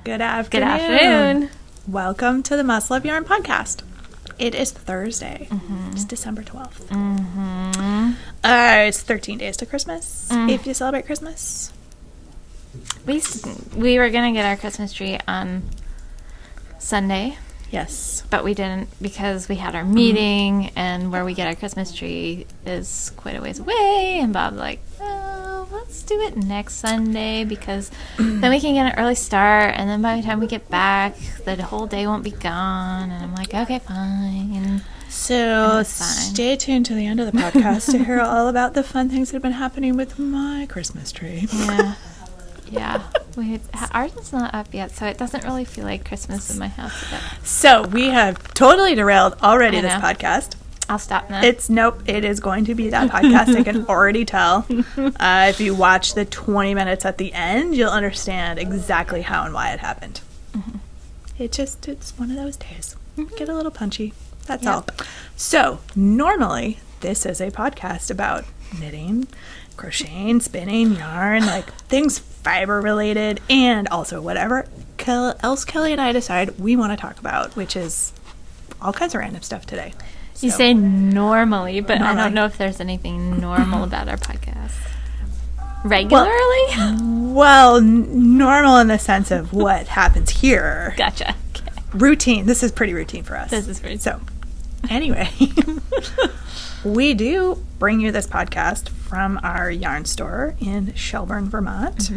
Good afternoon. Good afternoon. Welcome to the Muscle of Yarn podcast. It is Thursday. It's December 12th. It's 13 days to Christmas, if you celebrate Christmas. We were going to get our Christmas tree on Sunday. Yes. But we didn't because we had our meeting, and where we get our Christmas tree is quite a ways away. And Bob's like, oh, let's do it next Sunday because then we can get an early start. And then by the time we get back, the whole day won't be gone. And I'm like, okay, fine. So stay tuned to the end of the podcast to hear all about the fun things that have been happening with my Christmas tree. Yeah. Ours is not up yet, so it doesn't really feel like Christmas in my house yet. So we have totally derailed already this podcast. I'll stop now. It is going to be that podcast. I can already tell. If you watch the 20 minutes at the end, you'll understand exactly how and why it happened. It's one of those days. Get a little punchy. That's all. So normally this is a podcast about knitting, crocheting, spinning, yarn, like things fiber related, and also whatever else Kelly and I decide we want to talk about, which is all kinds of random stuff today. You say normally, but I don't know if there's anything normal about our podcast. Regularly? Well, normal in the sense of what happens here. Gotcha. Okay. Routine. This is pretty routine for us. This is routine. So, anyway, we do bring you this podcast from our yarn store in Shelburne, Vermont.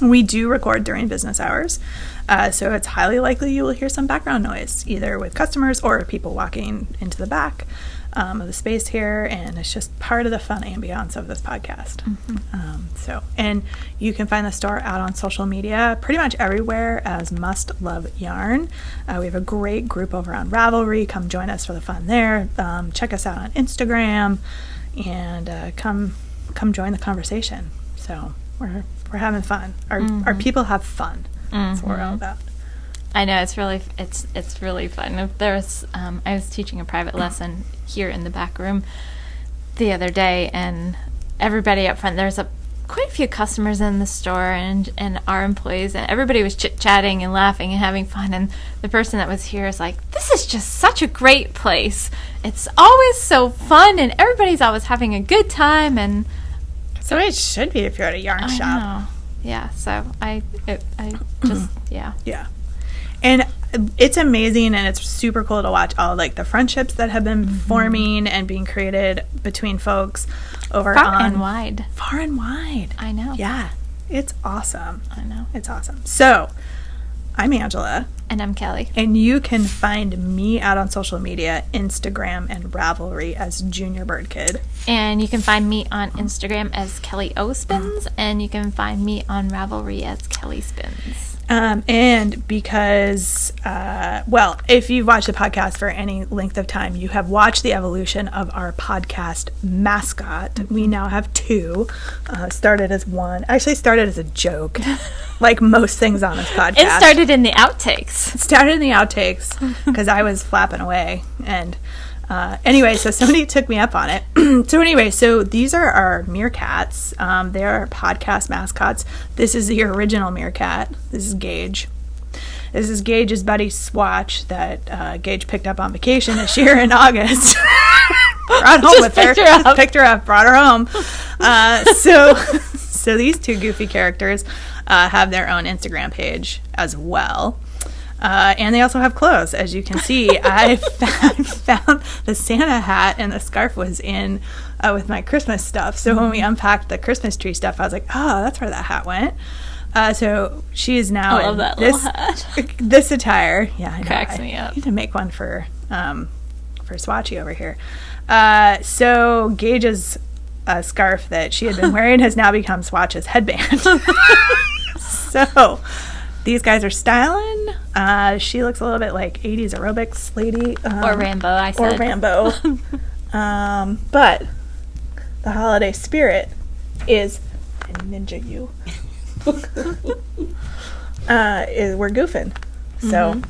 We do record during business hours, so it's highly likely you will hear some background noise, either with customers or people walking into the back of the space here, and it's just part of the fun ambiance of this podcast. And you can find the store out on social media pretty much everywhere as Must Love Yarn. We have a great group over on Ravelry. Come join us for the fun there. Check us out on Instagram, and come join the conversation. So we're having fun. Our people have fun. That's what we're all about. I know, it's really fun. There's I was teaching a private lesson here in the back room the other day, and everybody up front, there's quite a few customers in the store and our employees, and everybody was chit-chatting and laughing and having fun, and the person that was here is like, this is just such a great place. It's always so fun, and everybody's always having a good time, and so it should be if you're at a yarn shop. Know. Yeah, so I just, Yeah. And it's amazing, and it's super cool to watch all like the friendships that have been forming and being created between folks over far and wide. Far and wide. I know. Yeah. It's awesome. I know. It's awesome. So, I'm Angela. And I'm Kelly. And you can find me out on social media, Instagram and Ravelry as Junior Bird Kid. And you can find me on Instagram as Kelly O Spins, and you can find me on Ravelry as Kelly Spins. And because, if you've watched the podcast for any length of time, you have watched the evolution of our podcast mascot. We now have two. Started as one. Actually started as a joke, like most things on this podcast. It started in the outtakes. Because I was flapping away. And anyway, so somebody took me up on it. So these are our meerkats. They are podcast mascots. This is the original meerkat. This is Gage. This is Gage's buddy Swatch that Gage picked up on vacation this year in August. Brought home with her. Just picked her up, brought her home. So these two goofy characters have their own Instagram page as well. And they also have clothes, as you can see. I found the Santa hat and the scarf was in with my Christmas stuff. So when we unpacked the Christmas tree stuff, I was like, oh, that's where that hat went. So she is now I love that little hat. This attire. Yeah, I know. Cracks me up. I need to make one for Swatchy over here. So Gage's scarf that she had been wearing has now become Swatch's headband. So these guys are styling. She looks a little bit like 80s aerobics lady. Or Rambo, I said. Or Rambo. But the holiday spirit is Ninja You. We're goofing. So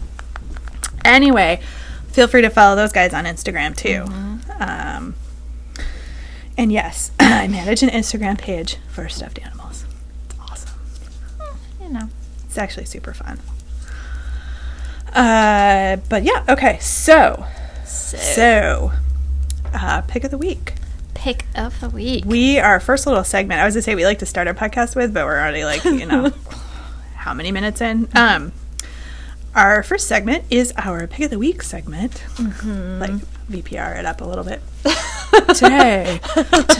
anyway, feel free to follow those guys on Instagram too. And yes, I manage an Instagram page for stuffed animals. It's awesome. You know. It's actually super fun. But yeah, okay. So pick of the week. Pick of the week. Our first little segment, I was going to say we like to start our podcast with, but we're already like, how many minutes in? Our first segment is our pick of the week segment. Like VPR it up a little bit. Today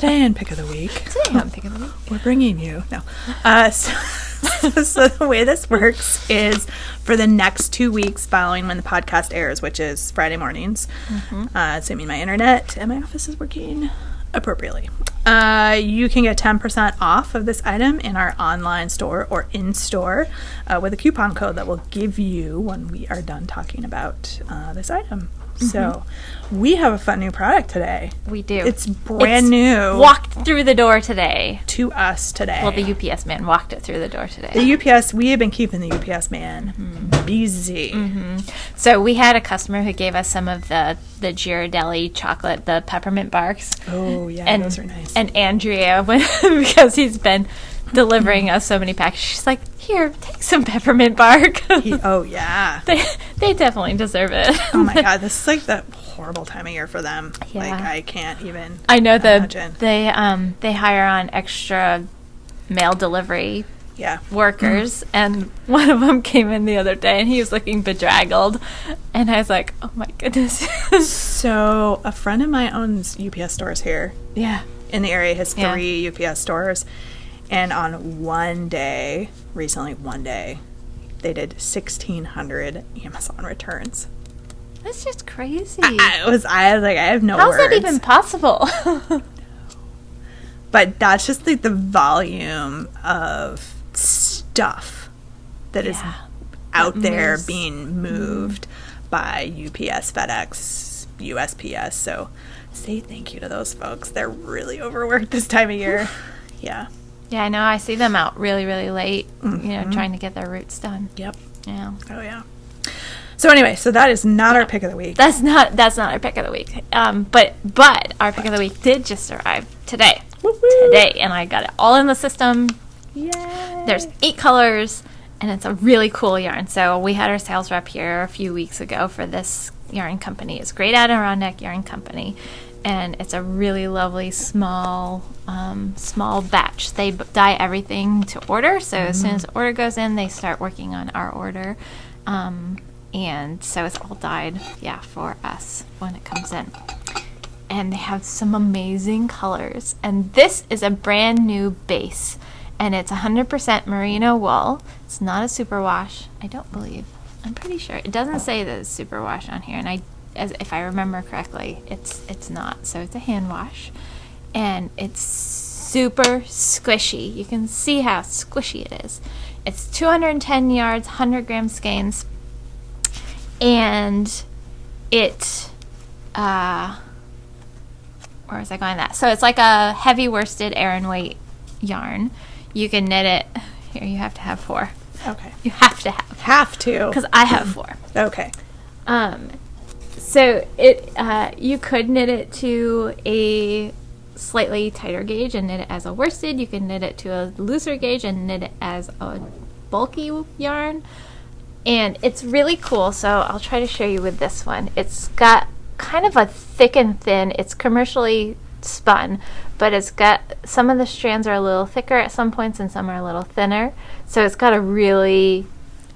in pick of the week. Today on pick of the week. We're bringing you. No. So the way this works is for the next 2 weeks following when the podcast airs, which is Friday mornings, assuming my internet and my office is working appropriately, you can get 10% off of this item in our online store or in-store with a coupon code that will give you when we are done talking about this item. So we have a fun new product today. We do. It's brand new. Walked through the door today. To us today. Well, the UPS man walked it through the door today. The UPS, we have been keeping the UPS man busy. So we had a customer who gave us some of the Ghirardelli chocolate, the peppermint barks. Oh, yeah, those are nice. And Andrea, because he's been delivering us so many packages, she's like, here, take some peppermint bark. Oh, yeah. They definitely deserve it. Oh, my God. This is like the horrible time of year for them. Yeah. Like, I can't even I know imagine. They hire on extra mail delivery workers, and one of them came in the other day, and he was looking bedraggled, and I was like, oh, my goodness. So a friend of mine owns UPS stores here. Yeah. In the area, has 3 UPS stores. And on one day, they did 1,600 Amazon returns. That's just crazy. I was like, I have no words. How's that even possible? But that's just like the volume of stuff that is out there being moved by UPS, FedEx, USPS. So say thank you to those folks. They're really overworked this time of year. Yeah. Yeah, I know. I see them out really, really late, trying to get their roots done. Yep. Yeah. Oh, yeah. So anyway, that is not our pick of the week. That's not our pick of the week. But our pick of the week did just arrive today. Woo-hoo. Today, and I got it all in the system. Yay. There's 8 colors, and it's a really cool yarn. So we had our sales rep here a few weeks ago for this yarn company. It's Great Adirondack Yarn Company. And it's a really lovely small batch. They dye everything to order. So as soon as the order goes in, they start working on our order. And so it's all dyed, for us when it comes in. And they have some amazing colors. And this is a brand new base. And it's 100% merino wool. It's not a superwash, I don't believe. I'm pretty sure. It doesn't say that it's superwash on here. And if I remember correctly, it's not. So it's a hand wash, and it's super squishy. You can see how squishy it is. It's 210 yards, 100 gram skeins, and it where was I going with that? So it's like a heavy worsted Aran weight yarn. You can knit it. Here, you have to have 4. Okay. You have to. Because I have 4. Okay. So it you could knit it to a slightly tighter gauge and knit it as a worsted. You can knit it to a looser gauge and knit it as a bulky yarn. And it's really cool. So I'll try to show you with this one. It's got kind of a thick and thin. It's commercially spun, but it's got some of the strands are a little thicker at some points and some are a little thinner. So it's got a really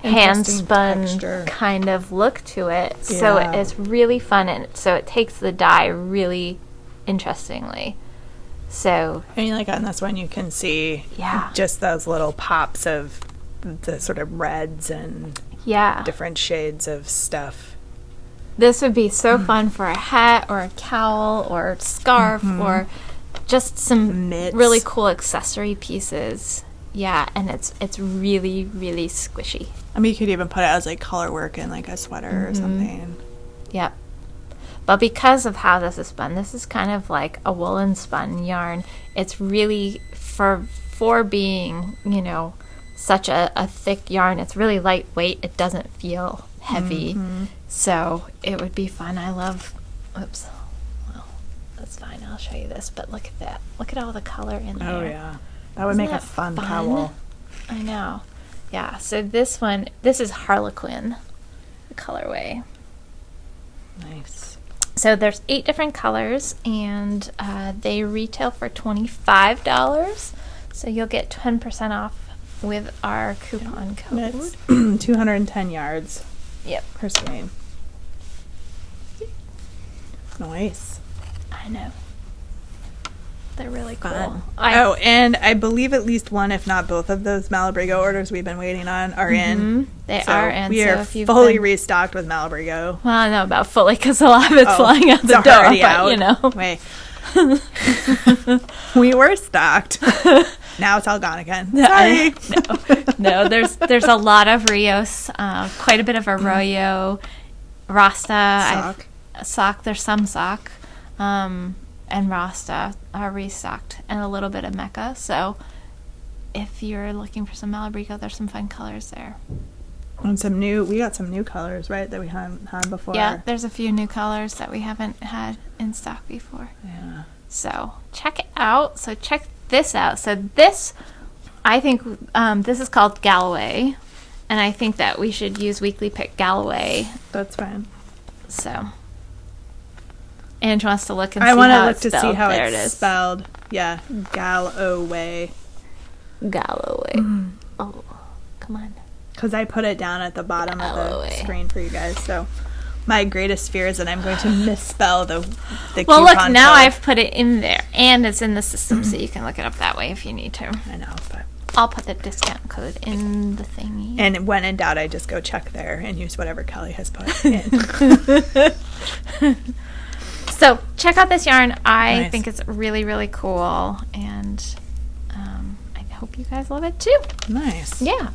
hand spun texture kind of look to it. So it's really fun, and so it takes the dye really interestingly. So and like on this one you can see just those little pops of the sort of reds and different shades of stuff. This would be so fun for a hat or a cowl or a scarf or just some mitts. Really cool accessory pieces. Yeah, and it's really, really squishy. I mean, you could even put it as like color work in like a sweater or something. Yep. But because of how this is spun, this is kind of like a woolen spun yarn. It's really, for being, such a thick yarn, it's really lightweight. It doesn't feel heavy. So it would be fun. I love, oops. Well, that's fine. I'll show you this. But look at that. Look at all the color in there. Oh, yeah. That would make a fun cowl. I know. Yeah, so this is Harlequin. colorway. Nice. So there's 8 different colors, and they retail for $25. So you'll get 10% off with our coupon code. It's 210 yards. Yep. Per skein. Nice. I know. They're really cool. Fun. And I believe at least one, if not both of those Malabrigo orders we've been waiting on are in. They are in. We are fully restocked with Malabrigo. Well, I don't know about fully because a lot of it's flying out the door. Already out. You know. Wait. We were stocked. Now it's all gone again. Sorry. No, there's a lot of Rios, quite a bit of Arroyo, Rasta, sock. There's some sock, and Rasta are restocked, and a little bit of Mecca. So if you're looking for some Malabrigo, there's some fun colors there. And we got some new colors, right, that we hadn't had before. Yeah, there's a few new colors that we haven't had in stock before. Yeah. So check it out. So check this out. So this, I think, this is called Galloway, and I think that we should use Weekly Pick Galloway. That's fine. So, Ange wants to look and I see want how to it's look to spelled. see how there it's it is. spelled. Yeah, Galloway. Galloway. Oh, come on. Because I put it down at the bottom Galloway. of the screen for you guys. So my greatest fear is that I'm going to misspell the Well, look, coupon now code. I've put it in there, and it's in the system, so you can look it up that way if you need to. I know, but I'll put the discount code in the thingy. and when in doubt, I just go check there and use whatever Kelly has put in. So check out this yarn. I Nice. think it's really, really cool, and I hope you guys love it too. Nice. Yeah.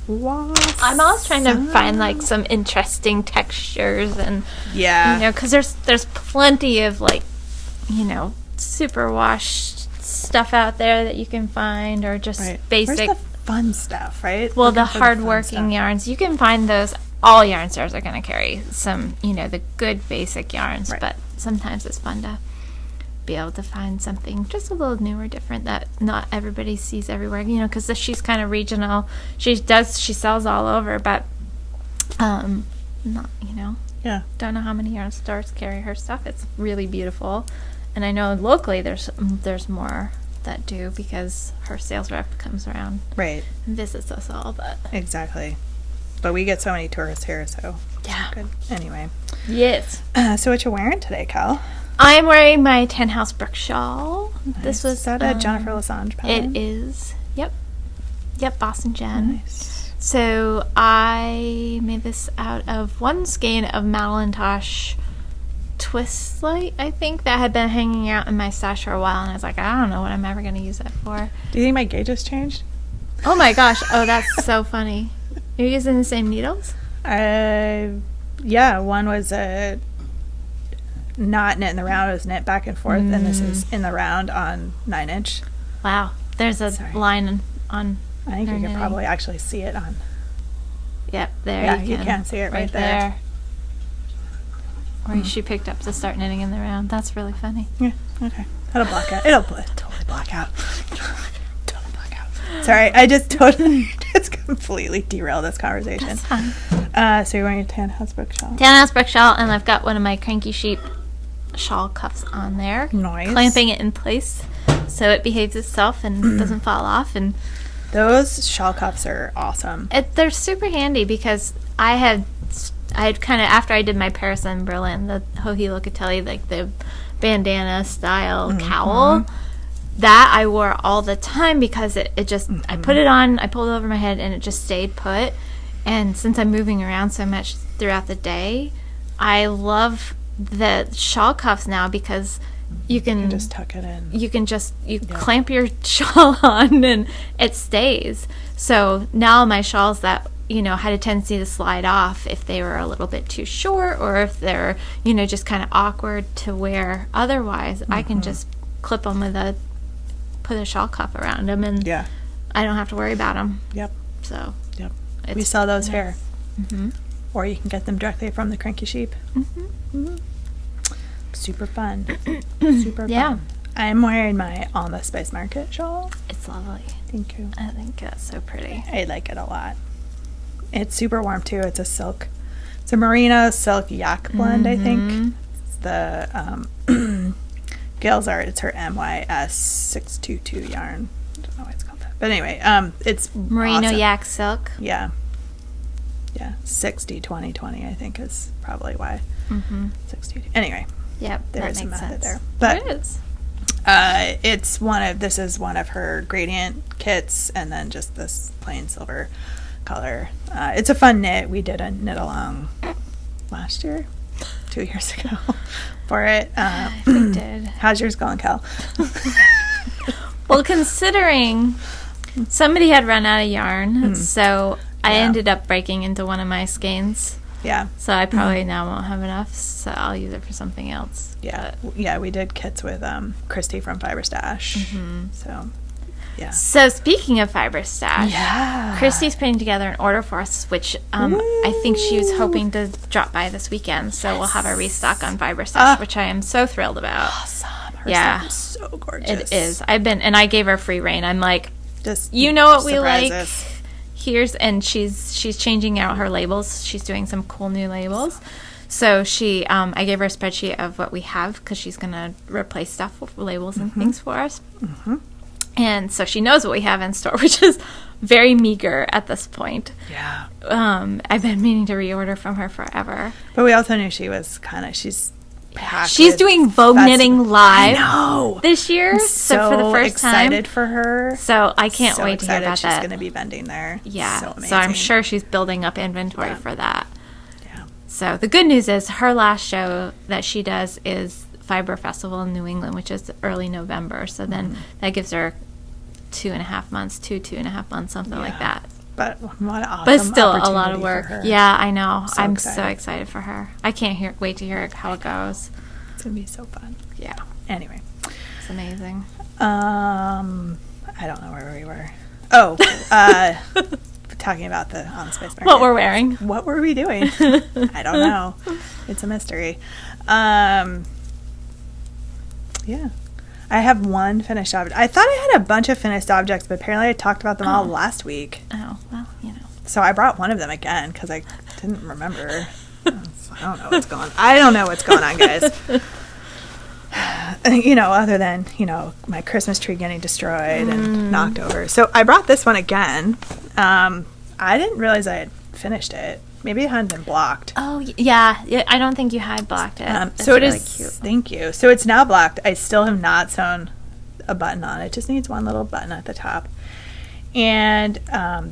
Awesome. I'm always trying to find like some interesting textures, and Yeah. because there's plenty of like super washed stuff out there that you can find, or just basic. Where's the fun stuff, right? Well, Looking the for fun hard-working stuff. yarns, you can find those. All yarn stores are going to carry some, the good basic yarns, Right. but sometimes it's fun to be able to find something just a little new or different that not everybody sees everywhere, because she's kind of regional. She sells all over, but not, Yeah. don't know how many yarn stores carry her stuff. It's really beautiful, and I know locally there's more that do, because her sales rep comes around Right. and visits us all. But Exactly. But we get so many tourists here, so yeah, good. Anyway. yes. So what you wearing today, Cal? I'm wearing my 10 House Brook shawl. Nice. This was Is that a Jennifer Lasange pattern? It is. Yep, Boston Jen. Nice. So I made this out of one skein of Malintosh twist light, I think, that had been hanging out in my stash for a while, and I was like, I don't know what I'm ever going to use that for. Do you think my gauge has changed? Oh my gosh. Oh, that's so funny. You're using the same needles? Yeah, one was not knit in the round, it was knit back and forth, and this is in the round on 9-inch. Wow. There's a line on. I think you her can knitting. probably actually see it on. Yep, there Yeah, you you can see it right there. there. Where she picked up to start knitting in the round. That's really funny. Yeah, okay. That'll block out. It'll totally block out. Totally block out. Sorry, I just totally just completely derailed this conversation. That's fine. So you're wearing a tan House Brook shawl. Tan House Brook shawl, and I've got one of my Cranky Sheep shawl cuffs on there. Nice. Clamping it in place so it behaves itself and doesn't fall off. And Those shawl cuffs are awesome. they're super handy, because I had kind of, after I did my Paris and Berlin, the Joji Locatelli, like the bandana style cowl, that I wore all the time, because it just, I put it on, I pulled it over my head, and it just stayed put. And since I'm moving around so much throughout the day, I love the shawl cuffs now, because you can just tuck it in. You can clamp your shawl on and it stays. So now my shawls that had a tendency to slide off if they were a little bit too short, or if they're just kind of awkward to wear otherwise, I can just clip them put a shawl cuff around them, and Yeah. I don't have to worry about them. Yep. So Yep. We sell those nice. here. Mm-hmm. Or you can get them directly from the Cranky Sheep. Mm-hmm. Super fun. Super fun. Yeah. I'm wearing my On the Spice Market shawl. It's lovely. Thank you. I think that's so pretty. I like it a lot. It's super warm too. It's a silk It's a merino silk yak blend, I think. The Gail's Art, it's her MYS 622 yarn. I don't know why it's called that. But anyway, it's Merino awesome. yak silk. Yeah. Yeah, 60-20-20, I think is probably why. 60. Anyway. Yep, There is a method sense. there. But There is. this is one of her gradient kits, and then just this plain silver color. It's a fun knit. We did a knit along last year, 2 years ago for it. We did. How's yours going, Cal? Well, considering somebody had run out of yarn, so I ended up breaking into one of my skeins. Yeah. So I probably now won't have enough, so I'll use it for something else. Yeah. Yeah, we did kits with Christy from Fiber Stash. So, yeah. So speaking of Fiber Stash, Yeah. Christy's putting together an order for us, which I think she was hoping to drop by this weekend. So we'll have a restock on Fiber Stash, which I am so thrilled about. Awesome. Her Yeah. stuff is so gorgeous. It is. And I gave her free reign. I'm like, Just you know what we surprise like. us. And she's changing out her labels. She's doing some cool new labels. So I gave her a spreadsheet of what we have because she's gonna replace stuff with labels and things for us. And so she knows what we have in store, which is very meager at this point. Yeah. I've been meaning to reorder from her forever. But we also knew she was she's packed She's with doing Vogue Knitting Live this year. I'm So for the first time. excited for her. So I can't So wait to hear excited about she's that. going to be vending there. Yeah. So amazing. So I'm sure she's building up inventory for that. Yeah. So the good news is her last show that she does is Fiber Festival in New England, which is early November. So then that gives her 2.5 months, 2.5 months, something like that. But what an awesome But still a lot opportunity of for work. her. Yeah, I know. So I'm excited. so excited for her. I can't wait to hear how it goes. It's going to be so fun. Yeah, Anyway. it's amazing. I don't know where we were. Oh, talking about the on space market. What we're wearing. What were we doing? I don't know. It's a mystery. Yeah. I have one finished object. I thought I had a bunch of finished objects, but apparently I talked about them all last week. Oh, well, you know. So I brought one of them again because I didn't remember. I don't know what's going on. I don't know what's going on, guys. Other than, my Christmas tree getting destroyed and knocked over. So I brought this one again. I didn't realize I had finished it. Maybe it hadn't been blocked. Oh, yeah. I don't think you had blocked it. So it really is cute. Thank you. So it's now blocked. I still have not sewn a button on it. It just needs one little button at the top. And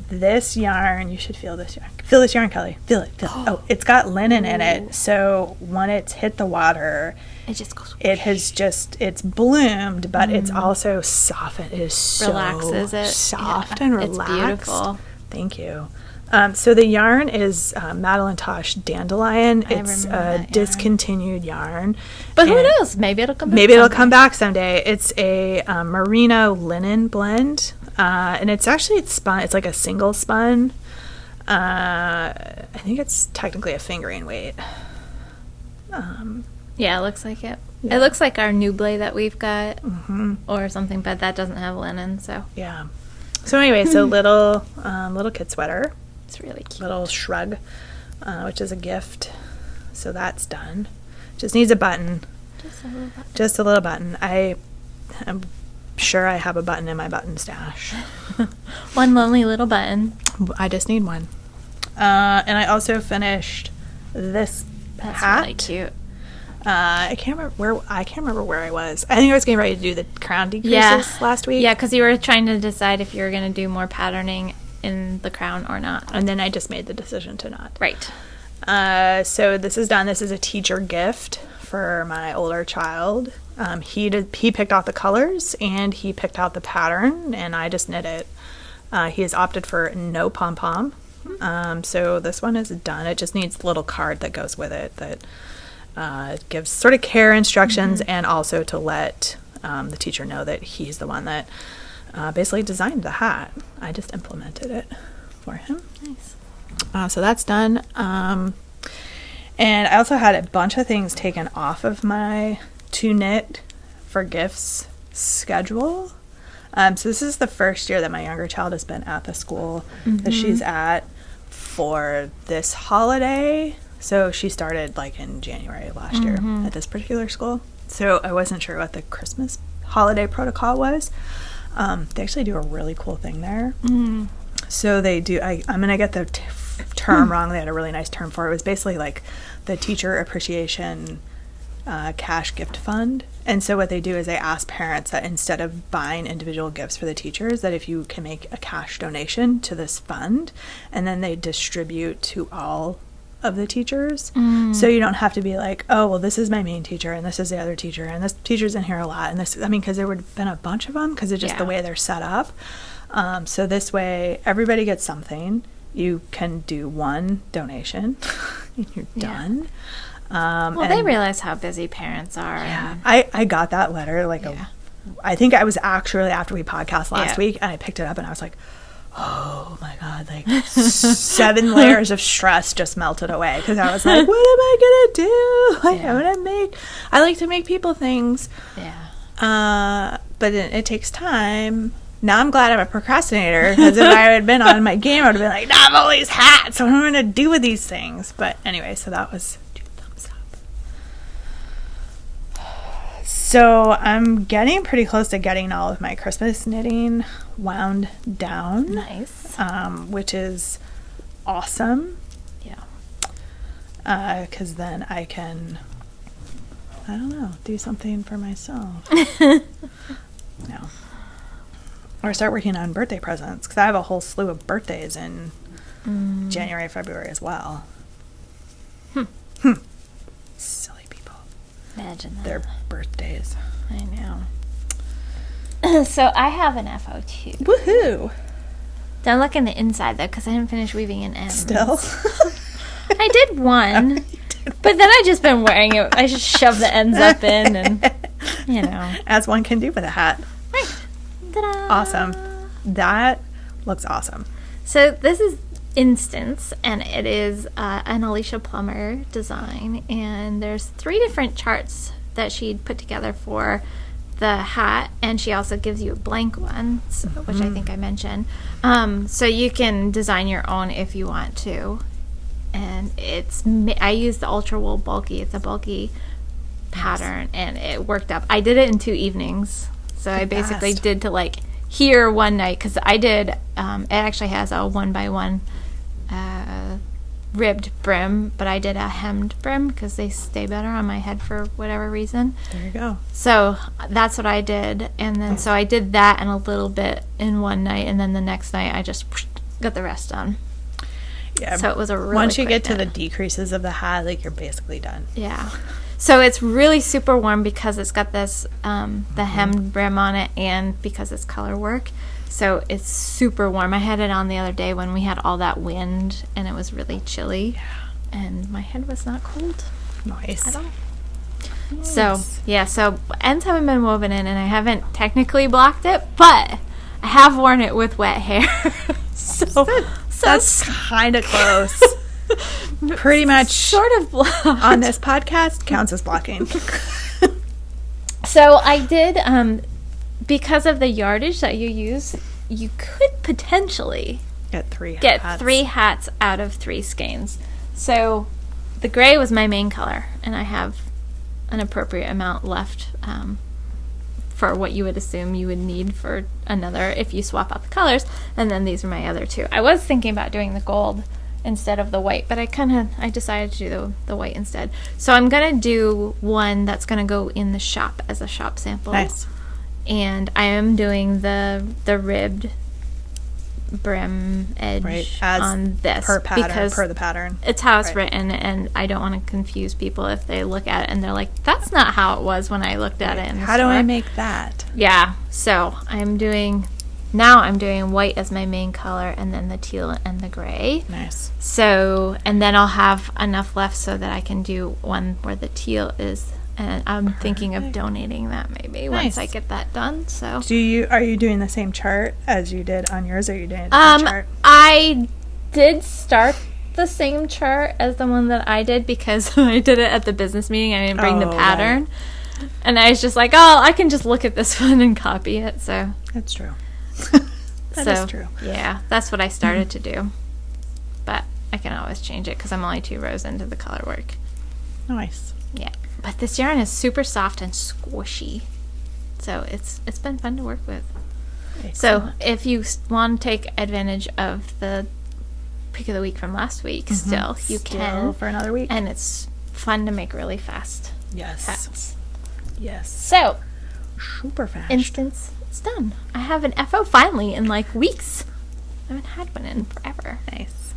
this yarn, you should feel this yarn. Feel this yarn, Kelly. Feel it. Oh, it's got linen in it. So when it's hit the water, it just goes. It's bloomed, but it's also softened. It is so Relaxes it. soft Yeah, and relaxed. It's beautiful. Thank you. So the yarn is Madeline Tosh Dandelion. It's a discontinued yarn. But who knows? Maybe it'll come back. Maybe it'll come back someday. It's a merino linen blend. And it's actually spun. It's like a single spun. I think it's technically a fingering weight. Yeah, it looks like it. Yeah. It looks like our new blade that we've got or something, but that doesn't have linen, so. Yeah. So anyway, little kid sweater. It's really cute. Little shrug, which is a gift. So that's done. Just needs a button. Just a little button. I am sure I have a button in my button stash. One lonely little button. I just need one. And I also finished this That's hat. really cute. I can't remember where I was. I think I was getting ready to do the crown decreases last week. Yeah, because you were trying to decide if you were going to do more patterning in the crown or not. And then I just made the decision to not. Right. So this is done. This is a teacher gift for my older child. He picked out the colors and he picked out the pattern, and I just knit it. He has opted for no pom-pom. So this one is done. It just needs the little card that goes with it that gives sort of care instructions and also to let the teacher know that he's the one that basically designed the hat. I just implemented it for him. Nice. So that's done. And I also had a bunch of things taken off of my to knit for gifts schedule. So this is the first year that my younger child has been at the school that she's at for this holiday. So she started like in January of last year at this particular school. So I wasn't sure what the Christmas holiday protocol was. They actually do a really cool thing there. So they do, I'm going to get the term wrong. They had a really nice term for it. It was basically like the teacher appreciation cash gift fund. And so what they do is they ask parents that instead of buying individual gifts for the teachers, that if you can make a cash donation to this fund, and then they distribute to all of the teachers. So you don't have to be like, oh, well, this is my main teacher and this is the other teacher and this teacher's in here a lot, and this, I mean, because there would have been a bunch of them because it's just the way they're set up. So this way everybody gets something. You can do one donation and you're done. Well, they realize how busy parents are. Yeah, I got that letter I think I was actually after we podcast last week, and I picked it up and I was like, oh my God, like 7 layers of stress just melted away, because I was like, what am I gonna do? Like, I like to make people things. But it takes time. Now I'm glad I'm a procrastinator, because if I had been on my game, I would have been like, nah, I have all these hats, what am I gonna do with these things? But anyway, so that was 2 thumbs up. So I'm getting pretty close to getting all of my Christmas knitting wound down. Nice. Which is awesome. Yeah. Because then I can, I don't know, do something for myself. No. Or start working on birthday presents, because I have a whole slew of birthdays in January, February as well. Silly people. Imagine that. Their birthdays. I know. So I have an FO2. Woohoo! Don't look in the inside, though, because I didn't finish weaving an end. Still? I did one, but then I just been wearing it. I just shoved the ends up in, and, you know. As one can do with a hat. Right. Ta-da! Awesome. That looks awesome. So this is Instance, and it is an Alicia Plummer design, and there's 3 different charts that she'd put together for the hat, and she also gives you a blank one, which I think I mentioned. So you can design your own if you want to. And I use the Ultra Wool Bulky. It's a bulky pattern, and it worked up. I did it in 2 evenings. So I basically did to like here one night, because I did, it actually has a 1x1 ribbed brim, but I did a hemmed brim because they stay better on my head for whatever reason. There you go. So that's what I did, and then so I did that and a little bit in one night, and then the next night I just got the rest done. Yeah. So it was a really once you quick get to knit. the decreases of the hat, like, you're basically done. Yeah. So it's really super warm because it's got this the hemmed brim on it, and because it's color work. So it's super warm. I had it on the other day when we had all that wind and it was really chilly. Yeah. And my head was not cold Nice. at all. Nice. So, yeah, so ends haven't been woven in, and I haven't technically blocked it, but I have worn it with wet hair. so that's kind of close. Pretty much sort of blocked. On this podcast counts as blocking. So I did, because of the yardage that you use, you could potentially get 3 hats out of 3 skeins. So the gray was my main color, and I have an appropriate amount left for what you would assume you would need for another if you swap out the colors. And then these are my other 2. I was thinking about doing the gold instead of the white, but I decided to do the white instead. So I'm gonna do one that's gonna go in the shop as a shop sample. Nice. And I am doing the ribbed brim edge on this per pattern, because per the pattern. It's how it's written, and I don't want to confuse people if they look at it and they're like, that's not how it was when I looked at it in the How store. do I make that? Yeah, so I'm doing white as my main color, and then the teal and the gray. Nice. So, and then I'll have enough left so that I can do one where the teal is, and I'm thinking of donating that maybe once I get that done. So, are you doing the same chart as you did on yours, or are you doing a different chart? I did start the same chart as the one that I did because I did it at the business meeting. I didn't bring the pattern. Right. And I was just like, I can just look at this one and copy it. So that's true. That is true. Yeah, that's what I started to do. But I can always change it because I'm only 2 rows into the color work. Nice. Yeah. But this yarn is super soft and squishy. So it's been fun to work with. Excellent. So if you want to take advantage of the pick of the week from last week, still, you can. For another week. And it's fun to make really fast Yes. hats. Yes. So, Super fast. instance, it's done. I have an FO finally in like weeks. I haven't had one in forever. Nice.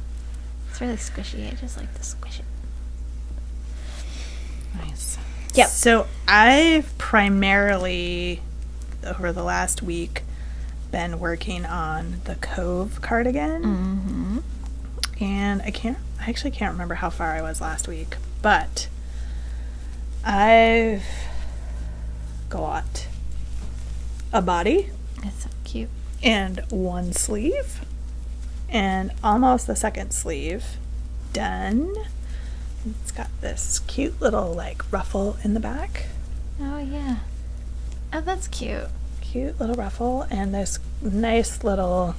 It's really squishy. I just like to squish it. Nice. Yep. So I've primarily, over the last week, been working on the Cove cardigan. Mm-hmm. And I actually can't remember how far I was last week, but I've got a body It's so cute. and one sleeve and almost the second sleeve done. It's got this cute little like ruffle in the back. Oh, yeah. Oh, that's cute. Cute little ruffle and this nice little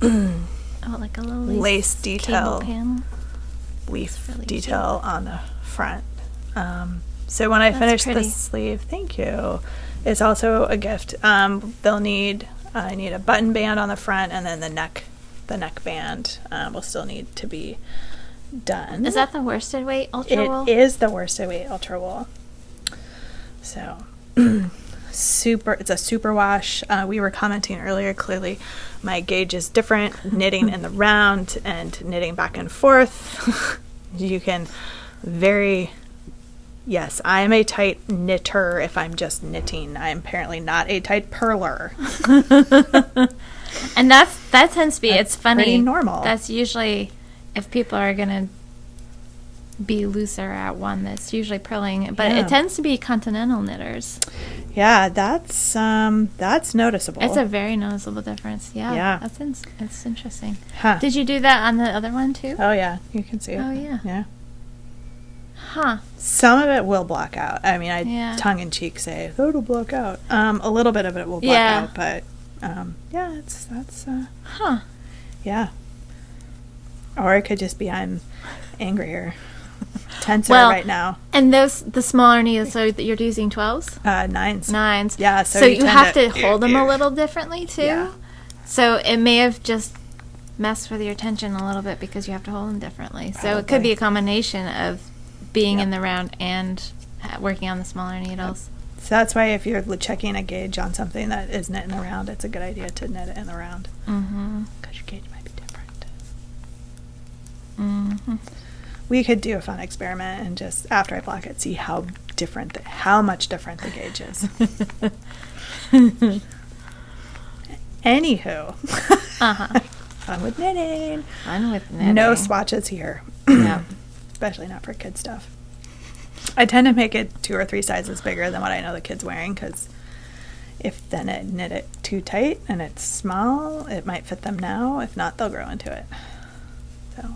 Oh, like a little lace detail, cable panel. leaf really detail on the front. So when I That's finish the pretty. sleeve, thank you. It's also a gift. I need a button band on the front, and then the neck band will still need to be done. Is that the worsted weight ultra wool? It is the worsted weight ultra wool. So it's a super wash. We were commenting earlier, clearly my gauge is different, knitting in the round and knitting back and forth. You can yes, I am a tight knitter if I'm just knitting. I am apparently not a tight purler. And that tends to be, it's funny. Pretty normal. That's usually, if people are going to be looser at one, that's usually purling. But Yeah. it tends to be continental knitters. Yeah, that's noticeable. It's a very noticeable difference. Yeah. Yeah. That's interesting. Huh. Did you do that on the other one too? Oh yeah, you can see it. Oh, yeah. Yeah. Huh. Some of it will block out. I mean, I Yeah. tongue in cheek say, "Oh, it'll block out." A little bit of it will block Yeah. out, but yeah, that's Huh. yeah. Or it could just be I'm angrier, tenser Well, right now. And the smaller needles, so that you're using 12s? 9s. 9s. Yeah, So so you you have tend to to- hold them a little differently too. Yeah. So it may have just messed with your tension a little bit because you have to hold them differently. So it could be Probably. a combination of being Yep. in the round and working on the smaller needles. So that's why if you're checking a gauge on something that is knit in the round, it's a good idea to knit it in the round. Mm-hmm. Because your gauge might be different. Mm-hmm. We could do a fun experiment and just after I block it, see how much different the gauge is. Anywho, Uh-huh. fun with knitting. Fun with knitting. No swatches here. No. Especially not for kid stuff. I tend to make it 2 or 3 sizes bigger than what I know the kid's wearing because if then it knit it too tight and it's small, it might fit them now. If not, they'll grow into it. So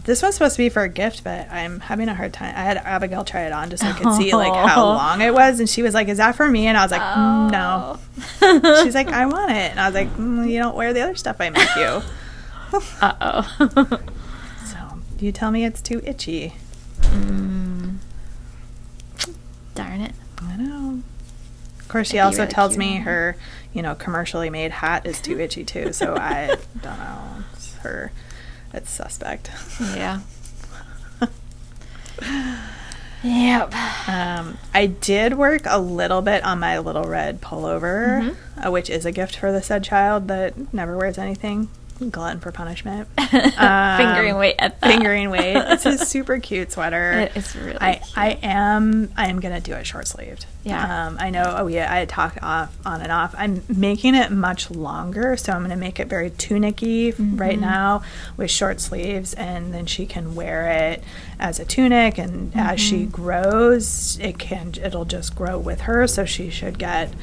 this one's supposed to be for a gift, but I'm having a hard time. I had Abigail try it on just so I could see like how long it was, and she was like, "Is that for me?" And I was like, "No." She's like, "I want it," and I was like, "You don't wear the other stuff I make you." Uh-oh. So you tell me it's too itchy. Darn it. I know. Of course, she That'd be also really tells cute. me her, commercially made hat is too itchy too. So I don't know. It's suspect. Yeah. Yep. I did work a little bit on my little red pullover, which is a gift for the said child that never wears anything. Glutton for punishment. Fingering weight at that. Fingering weight. It's a super cute sweater. It's really I cute. am gonna do it short sleeved. Yeah. I know. Oh yeah, I had talked on and off. I'm making it much longer, so I'm gonna make it very tunic-y right now with short sleeves, and then she can wear it as a tunic. And as she grows, it'll just grow with her. So she should get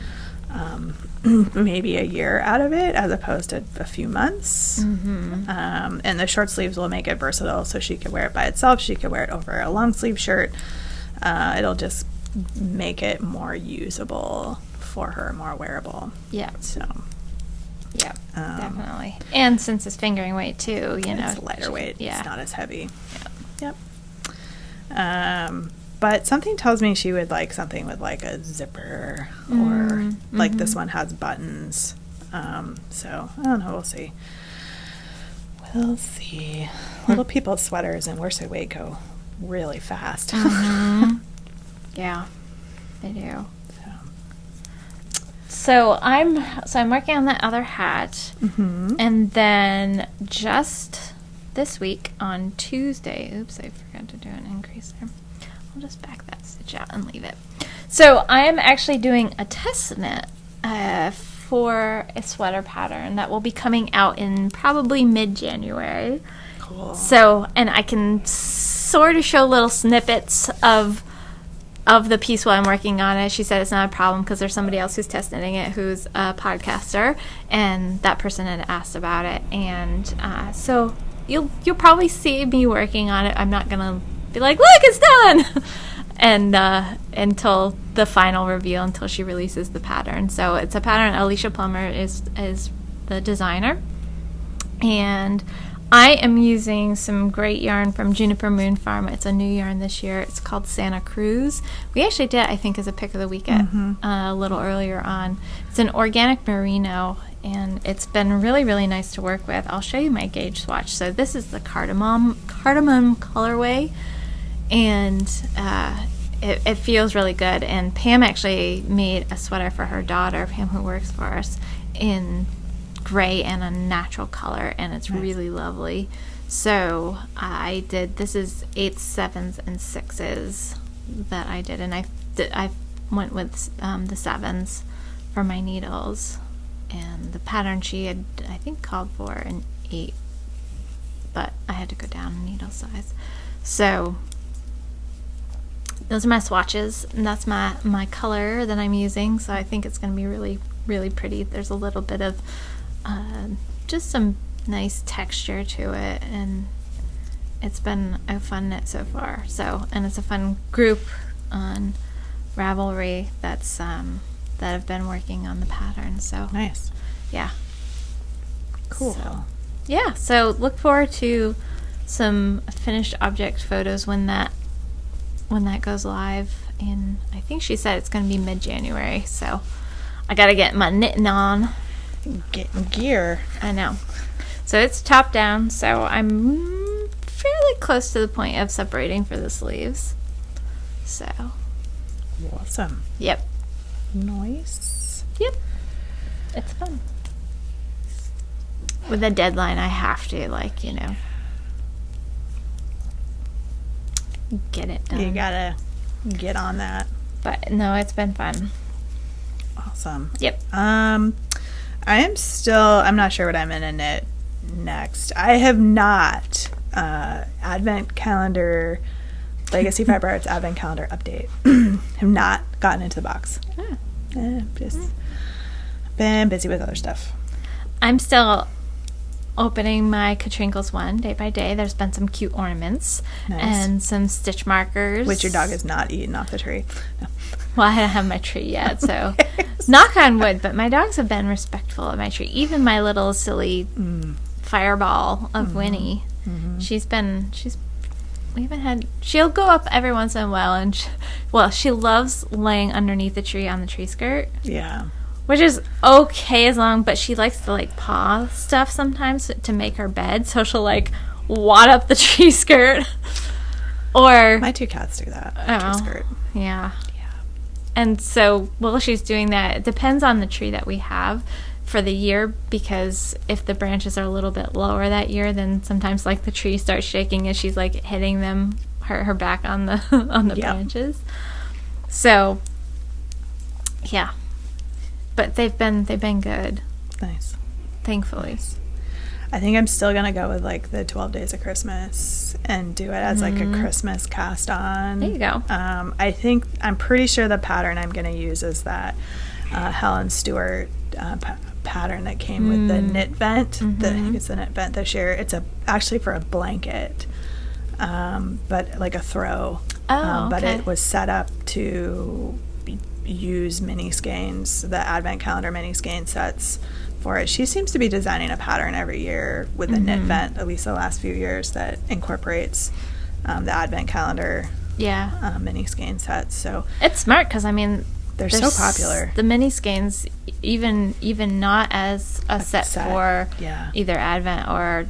maybe a year out of it as opposed to a few months. And the short sleeves will make it versatile, so she could wear it by itself, she could wear it over a long sleeve shirt. It'll just make it more usable for her, more wearable. Yeah. So Yep, definitely. And since it's fingering weight too, it's lighter weight. Yeah. It's not as heavy. Yep. But something tells me she would like something with like a zipper or like this one has buttons. So I don't know. We'll see. We'll see. Little people's sweaters and worsted weight go really fast. Yeah, they do. So I'm working on that other hat, and then just this week on Tuesday. Oops, I forgot to do an increase there. I'll just back that stitch out and leave it. So I am actually doing a test knit for a sweater pattern that will be coming out in probably mid-January. Cool. So, and I can sort of show little snippets of the piece while I'm working on it. She said it's not a problem because there's somebody else who's test knitting it who's a podcaster, and that person had asked about it. And so you'll probably see me working on it. I'm not gonna be like, look, it's done, and until the final reveal, until she releases the pattern. So it's a pattern. Alicia Plummer is the designer, and I am using some great yarn from Juniper Moon Farm. It's a new yarn this year. It's called Santa Cruz. We actually did, I think, as a pick of the week a little earlier on. It's an organic merino, and it's been really, really nice to work with. I'll show you my gauge swatch. So this is the cardamom colorway, and it feels really good. And Pam actually made a sweater for her daughter, Pam, who works for us, in gray and a natural color, and it's really lovely. So I did, this is 8s, 7s, and 6s that I did, and I went with the 7s for my needles, and the pattern she had, I think, called for an 8, but I had to go down in needle size. So those are my swatches, and that's my color that I'm using. So I think it's going to be really, really pretty. There's a little bit of just some nice texture to it, and it's been a fun knit so far. So, and it's a fun group on Ravelry that's that have been working on the pattern. So nice. Yeah. Cool. So, yeah. So look forward to some finished object photos when that goes live. And I think she said it's going to be mid-January. So I got to get my knitting on. Getting gear. I know. So it's top down, so I'm fairly close to the point of separating for the sleeves. So awesome. Yep. Nice. Yep. It's fun. With a deadline, I have to, get it done. You gotta get on that. But no, it's been fun. Awesome. Yep. I'm not sure what I'm gonna knit next. I have not advent calendar, Legacy Fiber Arts advent calendar update. Have not gotten into the box. Just been busy with other stuff. I'm still opening my Katrinkles one day by day. There's been some cute ornaments and some stitch markers. Which your dog is not eating off the tree. No. Well, I don't have my tree yet, so knock on wood, but my dogs have been respectful of my tree. Even my little silly fireball of Winnie. She'll go up every once in a while, and she loves laying underneath the tree on the tree skirt. Yeah. Which is okay but she likes to paw stuff sometimes to make her bed, so she'll wad up the tree skirt. Or my 2 cats do that. Tree skirt. Yeah. And so while she's doing that, it depends on the tree that we have for the year, because if the branches are a little bit lower that year, then sometimes the tree starts shaking as she's hitting them, her back on the branches. So yeah. But they've been good. Nice. Thankfully. Nice. I think I'm still gonna go with the 12 Days of Christmas and do it as a Christmas cast on. There you go. I'm pretty sure the pattern I'm gonna use is that Helen Stewart pattern that came with the knit vent. I think it's the knit vent this year. It's actually for a blanket, but a throw. But it was set up to use mini skeins, the advent calendar mini skein sets for it. She seems to be designing a pattern every year with a knit vent, at least the last few years, that incorporates the advent calendar mini skein sets. So it's smart because, I mean, they're so popular. The mini skeins, even not as a set for either advent or...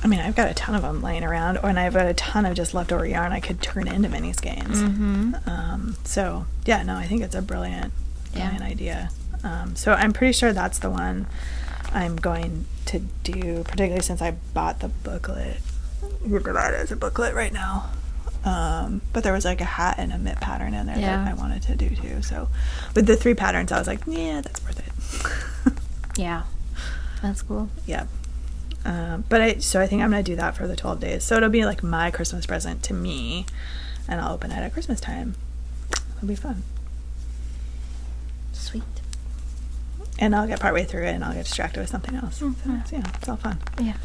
I mean, I've got a ton of them laying around, and I've got a ton of just leftover yarn I could turn into mini skeins. So, yeah, no, I think it's a brilliant idea. So I'm pretty sure that's the one I'm going to do, particularly since I bought the booklet. We've got it as a booklet right now. But there was like a hat and a mitt pattern in there that I wanted to do too. So with the 3 patterns, I was like, yeah, that's worth it. Yeah, that's cool. Yeah. So I think I'm going to do that for the 12 days. So it'll be like my Christmas present to me, and I'll open it at Christmas time. It'll be fun. Sweet. And I'll get partway through it and I'll get distracted with something else. So it's all fun. Yeah.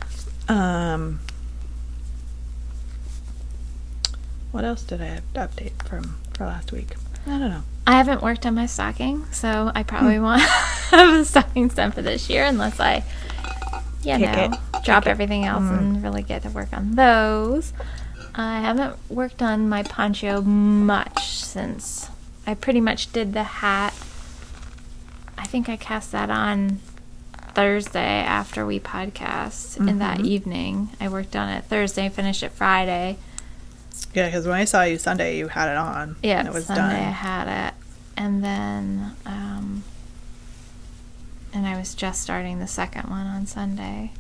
What else did I have to update for last week? I don't know. I haven't worked on my stocking, so I probably won't have the stockings done for this year unless I, drop everything else and really get to work on those. I haven't worked on my poncho much since I pretty much did the hat. I think I cast that on Thursday after we podcast, and that evening I worked on it Thursday, finished it Friday. Yeah, because when I saw you Sunday, you had it on. Yeah, and it was Sunday done. I had it, and then and I was just starting the second one on Sunday.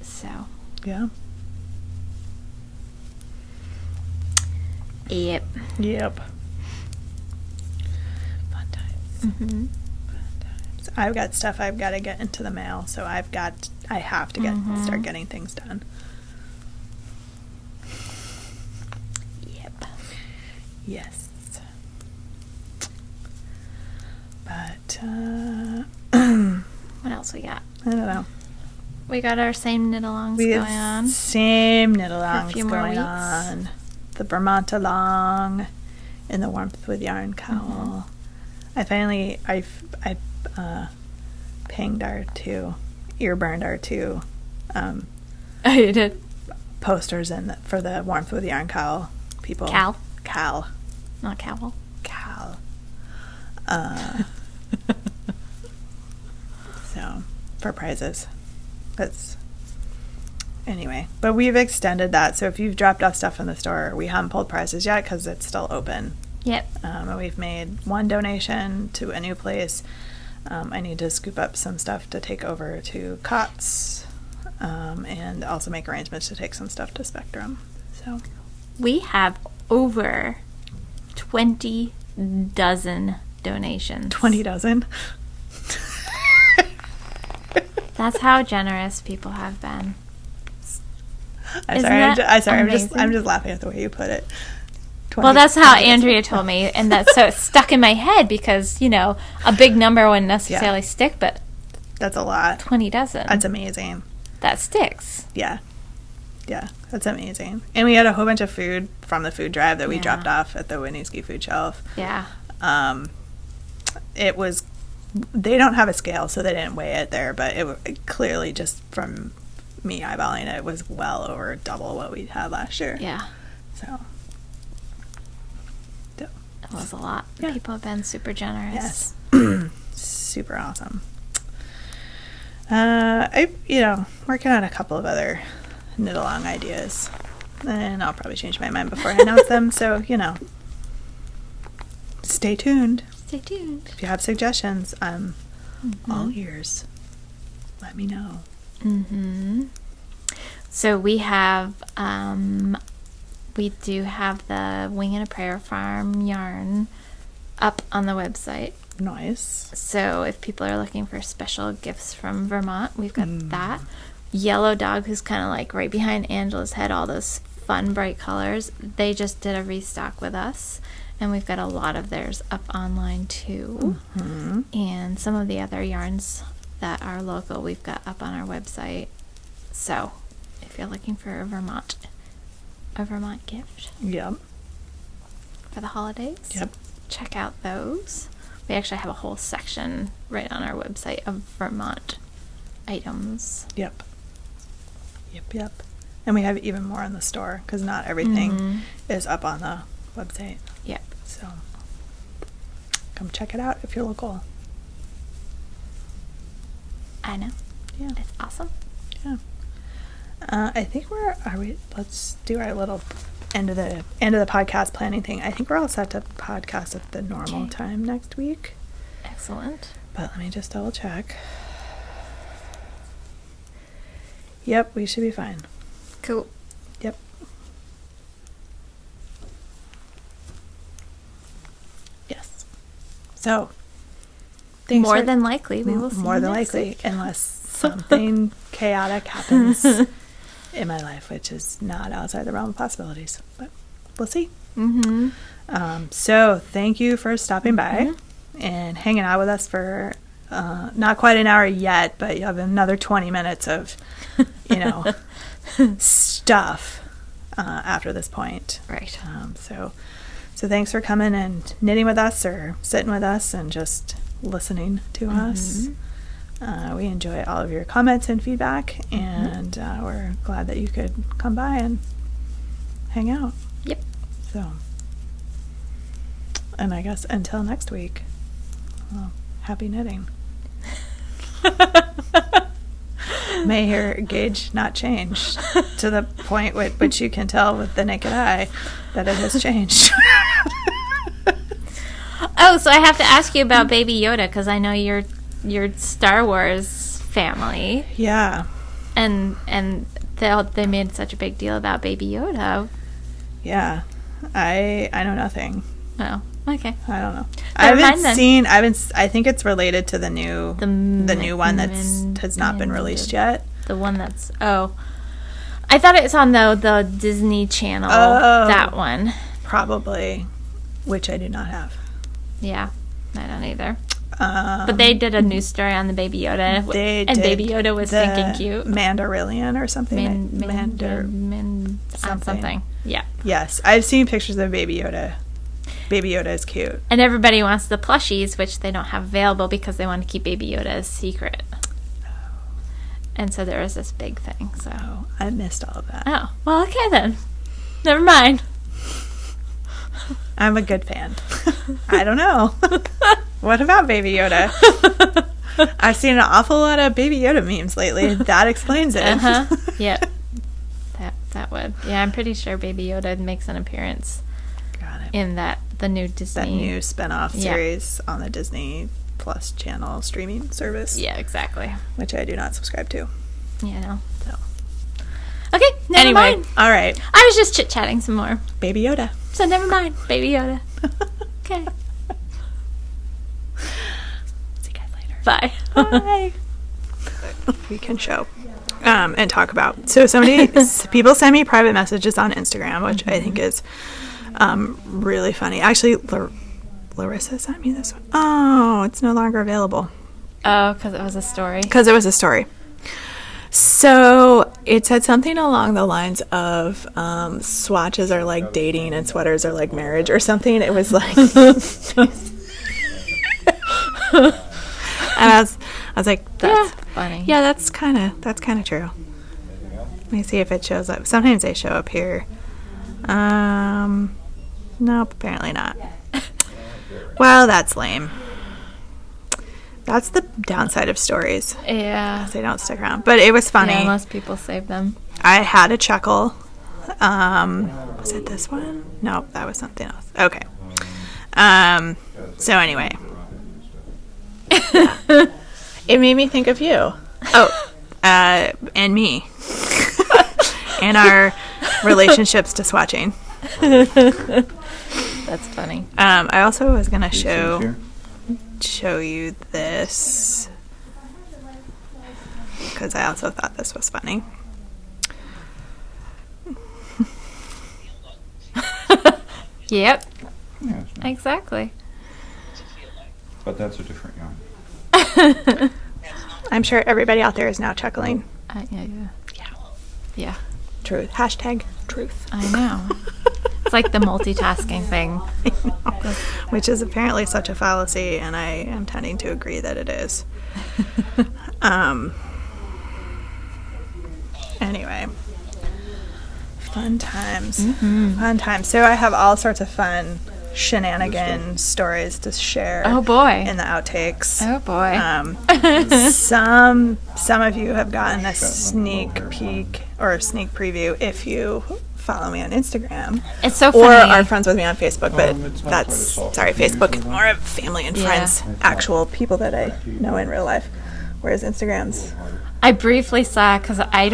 So yeah. Yep. Fun times. Fun times. I've got stuff I've got to get into the mail, so I have to start getting things done. Yep. Yes. But what else we got? I don't know. We got our same knit-alongs going on. Same knit-alongs for a few more going weeks. on. The Vermont along in the Warmth with Yarn cowl. I finally pinged our 2, ear-burned our 2 Oh, you did? posters for the Warmth with Yarn cowl people. Cal? Not cowl. Cal. So, for prizes. Anyway, but we've extended that, so if you've dropped off stuff in the store, we haven't pulled prizes yet because it's still open. Yep. And we've made 1 donation to a new place. I need to scoop up some stuff to take over to COTS, and also make arrangements to take some stuff to Spectrum. So We have over 20 dozen donations. 20 dozen. That's how generous people have been. I'm Isn't sorry. that I'm just laughing at the way you put it. 20, Well, that's how 20 dozen. Andrea told me, and that's so it's stuck in my head because, a big number wouldn't necessarily stick, but That's a lot. 20 dozen. That's amazing. That sticks. Yeah, that's amazing. And we had a whole bunch of food from the food drive that we dropped off at the Winooski food shelf. Yeah. It was, they don't have a scale, so they didn't weigh it there, but it clearly, just from me eyeballing it, was well over double what we had last year. Yeah. So It was a lot. Yeah. People have been super generous. yes. Super awesome. I working on a couple of other knit along ideas, and I'll probably change my mind before I announce them. So stay tuned. Stay tuned. If you have suggestions, I'm all ears. Let me know. So we have, we do have the Wing and a Prayer Farm yarn up on the website. Nice. So if people are looking for special gifts from Vermont, we've got that. Yellow Dog, who's kind of like right behind Angela's head, all those fun, bright colors. They just did a restock with us, and we've got a lot of theirs up online too. And some of the other yarns that are local, we've got up on our website. So if you're looking for a Vermont gift Yep. for the holidays, Yep. check out those. We actually have a whole section right on our website of Vermont items. Yep. And we have even more in the store because not everything is up on the website. Yep. So come check it out if you're local. I know. Yeah. It's awesome. Yeah. I think let's do our little end of the podcast planning thing. I think we're all set to podcast at the normal time next week. Excellent. But let me just double check. Yep, we should be fine. Cool. Yep. Yes. So, More than likely, we will see more you than next likely, week. Unless something chaotic happens in my life, which is not outside the realm of possibilities. But we'll see. So, thank you for stopping by and hanging out with us for not quite an hour yet, but you have another 20 minutes of, stuff after this point. Right. So thanks for coming and knitting with us or sitting with us and just listening to us. We enjoy all of your comments and feedback, and we're glad that you could come by and hang out. Yep. So, and I guess until next week, well, happy knitting. May your gauge not change to the point with which you can tell with the naked eye that it has changed. Oh, so I have to ask you about Baby Yoda, because I know you're Star Wars family. Yeah. And they made such a big deal about Baby Yoda. Yeah. I know nothing. Oh, okay. I don't know. Never I think it's related to the new one that has not been released yet. The one that's I thought it's on the Disney Channel. Oh. That one. Probably, which I do not have. Yeah, I don't either. But they did a news story on the Baby Yoda, and Baby Yoda was stinking cute. Mandarillion or something. Something. Yeah. Yes, I've seen pictures of Baby Yoda. Baby Yoda is cute. And everybody wants the plushies, which they don't have available because they want to keep Baby Yoda a secret. And so there was this big thing. So I missed all of that. Oh, well, okay then. Never mind. I'm a good fan. I don't know. What about Baby Yoda? I've seen an awful lot of Baby Yoda memes lately. That explains it. Yep. That would. Yeah, I'm pretty sure Baby Yoda makes an appearance. Got it. In the new Disney. That new spin-off series on the Disney Plus channel streaming service. Yeah, exactly. Which I do not subscribe to. Yeah, no. So. Okay, never mind. All right. I was just chit-chatting some more. Baby Yoda. So never mind. Baby Yoda. Okay. See you guys later. Bye. Bye. We can show and talk about. So people send me private messages on Instagram, which I think is really funny. Actually, Larissa sent me this one. Oh, it's no longer available. Oh, because it was a story. So it said something along the lines of swatches are like dating and sweaters are like marriage or something. It was like, and I was like, that's funny. Yeah, that's kind of true. Let me see if it shows up. Sometimes they show up here. Nope, apparently not. Well, that's lame. That's the downside of stories. Yeah. They don't stick around. But it was funny. Yeah, most people save them. I had a chuckle. Was it this one? Nope, that was something else. Okay. So anyway. It made me think of you. Oh, and me. And our relationships to swatching. That's funny. I also was going to show you this because I also thought this was funny. Yep. Yeah, exactly. But that's a different yarn. I'm sure everybody out there is now chuckling. Yeah. Truth. Hashtag truth. I know. It's like the multitasking thing. Which is apparently such a fallacy, and I am tending to agree that it is. Anyway, fun times. Fun times. So I have all sorts of fun shenanigan stories to share. Oh boy. In the outtakes. Oh boy. Some of you have gotten a sneak peek or a sneak preview if you follow me on Instagram. It's so or funny. are friends with me on Facebook, but that's sorry, Facebook is more of family and friends, actual people that I know in real life, whereas Instagram's. I briefly saw, because I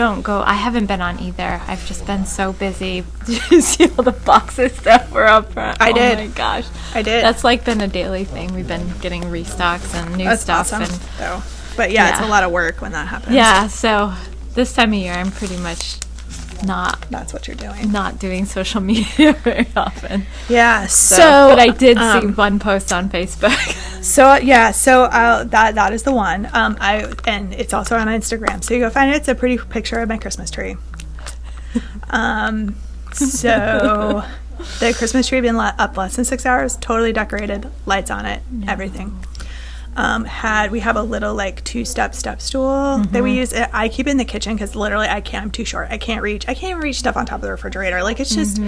haven't been on either. I've just been so busy. Did you see all the boxes that were up front? I did. Oh my gosh. I did. That's like been a daily thing. We've been getting restocks and new That's stuff. awesome, And though. But yeah, it's a lot of work when that happens. yeah, so this time of year, I'm pretty much That's what you're doing. not doing social media very often. Yeah, But I did see one post on Facebook. That is the one. And it's also on Instagram. So you go find it. It's a pretty picture of my Christmas tree. So the Christmas tree had been up less than 6 hours, totally decorated, lights on it, everything. We have a little like 2-step step stool that we use. I keep it in the kitchen because literally I'm too short. I can't even reach stuff on top of the refrigerator. Like it's just,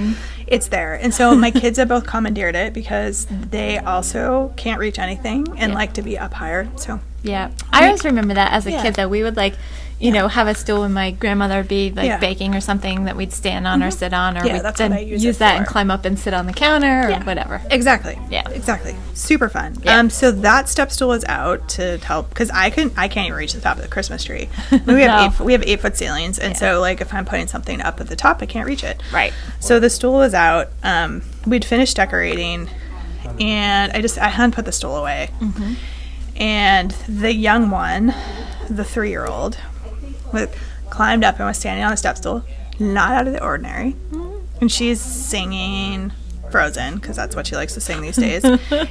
it's there. And so my kids have both commandeered it because they also can't reach anything and like to be up higher. So yeah, I always remember that as a kid that we would like, have a stool when my grandmother would be like baking or something that we'd stand on or sit on, or we'd that's then what I use that it and for. climb up and sit on the counter or whatever. Exactly. Yeah. Exactly. Super fun. Yeah. So that step stool is out to help because I can't even reach the top of the Christmas tree. I mean, we have 8-foot ceilings, and so like if I'm putting something up at the top, I can't reach it. Right. So the stool was out. We'd finished decorating, and I hadn't put the stool away. And the young one, the 3-year-old, climbed up and was standing on a step stool, not out of the ordinary. And she's singing Frozen, because that's what she likes to sing these days,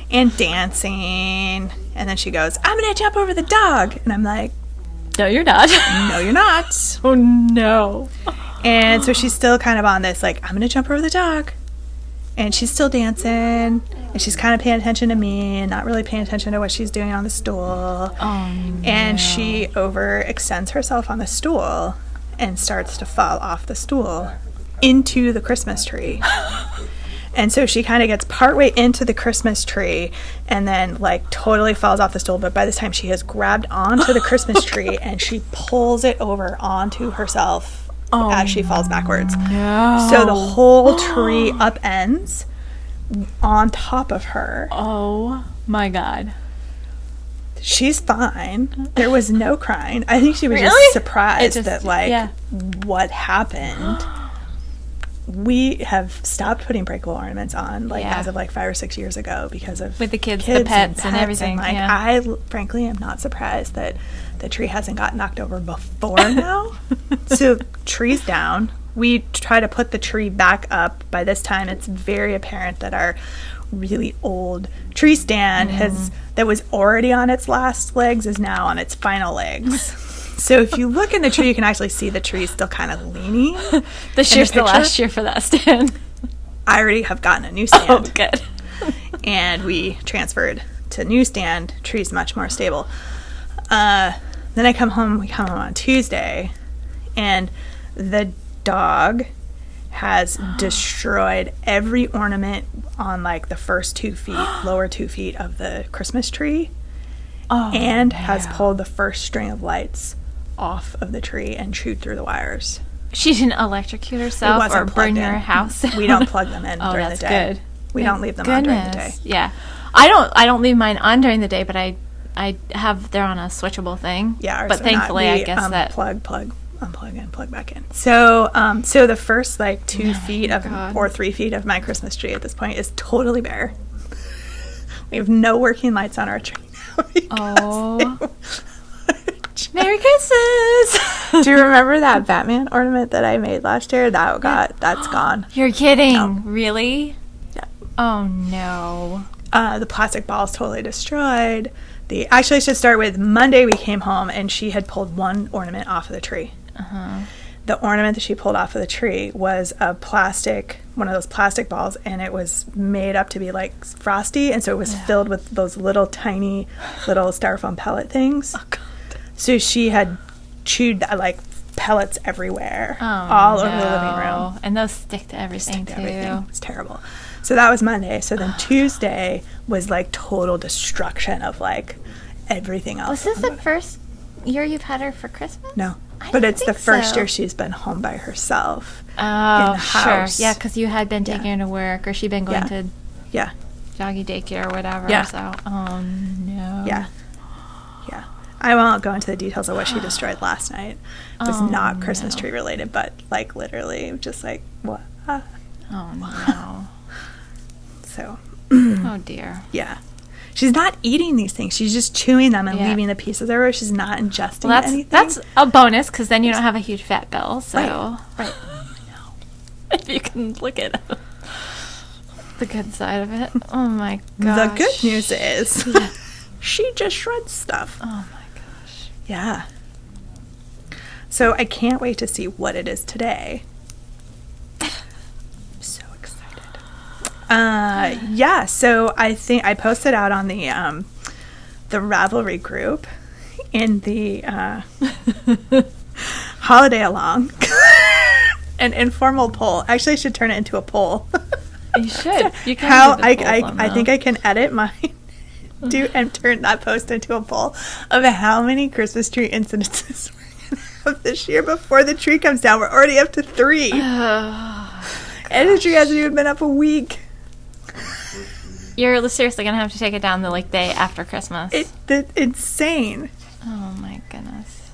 and dancing. And then she goes, "I'm going to jump over the dog." And I'm like, No, you're not. "No, you're not." Oh, no. And so she's still kind of on this, like, "I'm going to jump over the dog." And she's still dancing, and she's kind of paying attention to me and not really paying attention to what she's doing on the stool. Oh, no. And she overextends herself on the stool and starts to fall off the stool into the Christmas tree. And so she kind of gets partway into the Christmas tree and then like totally falls off the stool. But by this time she has grabbed onto the Christmas tree and she pulls it over onto herself as she falls backwards. No. So the whole tree upends on top of her. Oh, my God. She's fine. There was no crying. I think she was Really? just surprised that, like, yeah. what happened. We have stopped putting breakable ornaments on, like, as of, like, 5 or 6 years ago because of with the kids the pets and everything. And, like, I, frankly, am not surprised that the tree hasn't got knocked over before now. So, tree's down. We try to put the tree back up. By this time, it's very apparent that our really old tree stand that was already on its last legs is now on its final legs. So if you look in the tree, you can actually see the tree still kind of leaning. This year's the last year for that stand. I already have gotten a new stand. Oh, good. And we transferred to new stand. Tree's much more stable. Then we come home on Tuesday, and the dog has destroyed every ornament on like the first 2 feet, lower 2 feet of the Christmas tree, and has pulled the first string of lights off of the tree and chewed through the wires. She didn't electrocute herself or burn your house. We don't plug them in during the day. Good. We don't leave them on during the day. Yeah, I don't leave mine on during the day, but I have they're on a switchable thing. Yeah, but thankfully I guess that unplug in, plug back in. So so the first like 2 feet of or 3 feet of my Christmas tree at this point is totally bare. We have no working lights on our tree now. Merry Christmas! Do you remember that Batman ornament that I made last year? That's gone. You're kidding. No. Really? Yeah. Oh no. The plastic ball is totally destroyed. Actually, I should start with Monday. We came home and she had pulled one ornament off of the tree. the ornament that she pulled off of the tree was one of those plastic balls, and it was made up to be like frosty, and so it was filled with those little tiny little styrofoam pellet things. Oh, God. So she had chewed like pellets everywhere, all over the living room. And those stick to everything, too. It was terrible. So that was Monday. So then Tuesday was like total destruction of like everything else. Was this the first year you've had her for Christmas? No. But it's the first year she's been home by herself. Oh, in the house. Sure. Yeah, because you had been taking her to work, or she'd been going to doggy daycare or whatever. Yeah. So, oh, no. Yeah. Yeah. I won't go into the details of what she destroyed last night. It was not Christmas tree related, but like literally just like, what? Oh, no. So. Oh, dear. Yeah. She's not eating these things. She's just chewing them and leaving the pieces everywhere. She's not ingesting anything. That's a bonus, because then you don't have a huge fat bill. So. Right. I know. If you can look at the good side of it. Oh, my gosh. The good news is she just shreds stuff. Oh, my gosh. Yeah. So I can't wait to see what it is today. So I think I posted out on the Ravelry group in the holiday along an informal poll. Actually, I should turn it into a poll. You should. You can. I think I can edit mine and turn that post into a poll of how many Christmas tree incidences we're gonna have this year before the tree comes down. We're already up to 3. And the tree hasn't even been up a week. You're seriously going to have to take it down the day after Christmas. It's insane. Oh, my goodness.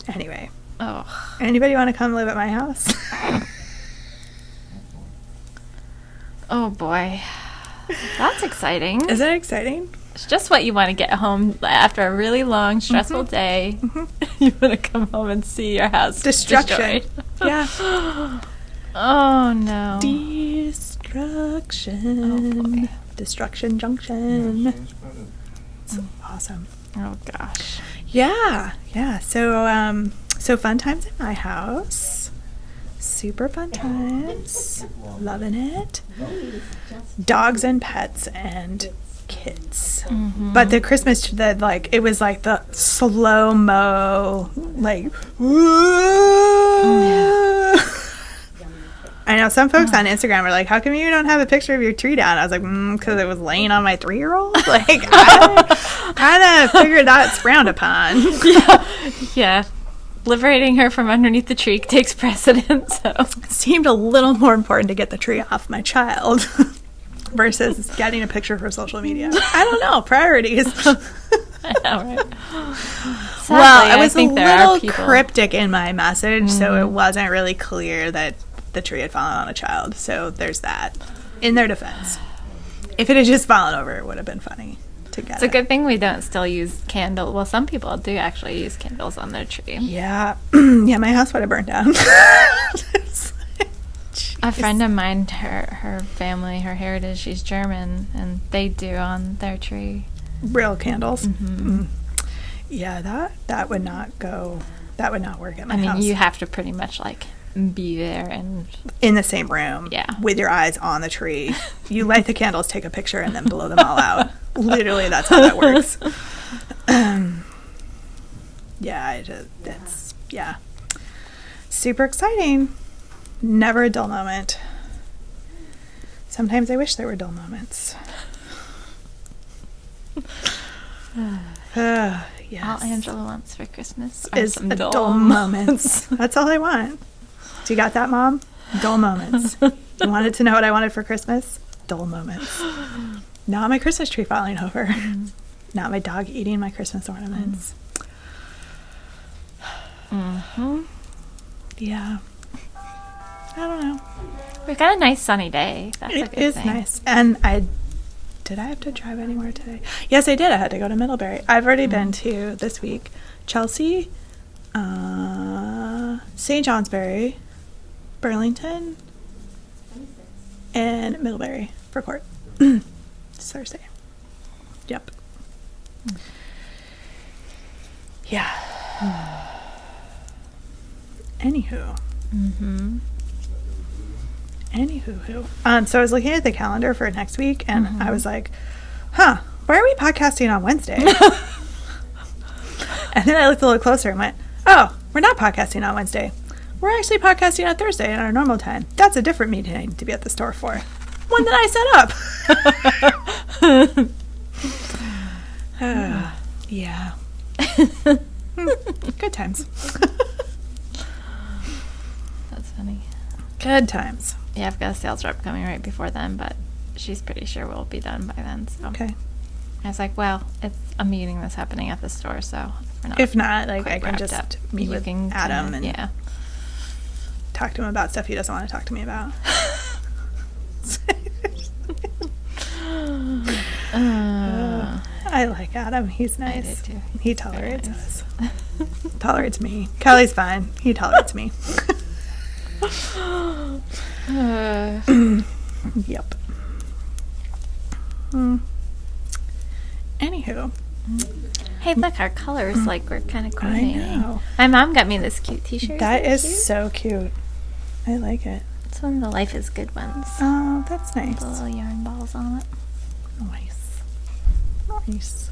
Anyway. Oh. Anybody want to come live at my house? Oh, boy. That's exciting. Isn't it exciting? It's just what you want to get home after a really long, stressful day. You want to come home and see your house Destruction. destroyed. Yeah. Oh, no. Destruction. Oh, boy. Destruction Junction. It's awesome. Oh, gosh. Yeah. So fun times in my house. Super fun times. Loving it. Dogs and pets and kids. Mm-hmm. But the Christmas, it was like the slow-mo, I know some folks on Instagram are like, how come you don't have a picture of your tree down? I was like, because it was laying on my 3-year-old. I kind of figured that's frowned upon. Yeah. Liberating her from underneath the tree takes precedence. So. It seemed a little more important to get the tree off my child versus getting a picture for social media. I don't know. Priorities. I know, right? Sadly, I was a little people cryptic in my message, so it wasn't really clear that the tree had fallen on a child. So there's that. In their defense, if it had just fallen over, it would have been funny to get It's a good thing we don't still use candles. Well, some people do actually use candles on their tree. Yeah. Yeah, my house would have burned down. A friend of mine, her family, her heritage, she's German, and they do on their tree. Real candles. Mm-hmm. Yeah, that would not go. That would not work at my house. You have to pretty much be there and in the same room. Yeah. With your eyes on the tree. You light the candles, take a picture, and then blow them all out. Literally, that's how that works. It's super exciting. Never a dull moment. Sometimes I wish there were dull moments. Yes. All Angela wants for Christmas is some dull moments. That's all I want. So you got that, Mom? Dull moments. You wanted to know what I wanted for Christmas? Dull moments. Not my Christmas tree falling over. Not my dog eating my Christmas ornaments. Mm-hmm. Yeah. I don't know. We've got a nice sunny day. That's a good thing. It is nice. And did I have to drive anywhere today? Yes, I did. I had to go to Middlebury. I've already been to, this week, Chelsea, St. Johnsbury, Burlington, and Middlebury for court. It's Thursday. Yep. Yeah. Anywho. Mm-hmm. So I was looking at the calendar for next week, and I was like, why are we podcasting on Wednesday? And then I looked a little closer and went, oh, we're not podcasting on Wednesday. We're actually podcasting on Thursday at our normal time. That's a different meeting I need to be at the store for. One that I set up. Yeah. Good times. That's funny. Good times. Yeah, I've got a sales rep coming right before then, but she's pretty sure we'll be done by then. So Okay. I was like, well, it's a meeting that's happening at the store, so if not, like, I quite can wrapped just up, meet you with can Adam kinda- and yeah. talk to him about stuff he doesn't want to talk to me about. I like Adam. He's nice. I do too. He tolerates Very nice. us. Tolerates me. Kelly's fine. He tolerates me. Yep. Anywho. Hey, look, our colors, like, we're kind of I coordinating. know. My mom got me this cute t-shirt. That Isn't it is cute? so cute. I like it. It's one of the Life is Good ones. Oh, that's nice. The little yarn balls on it. Nice. Nice.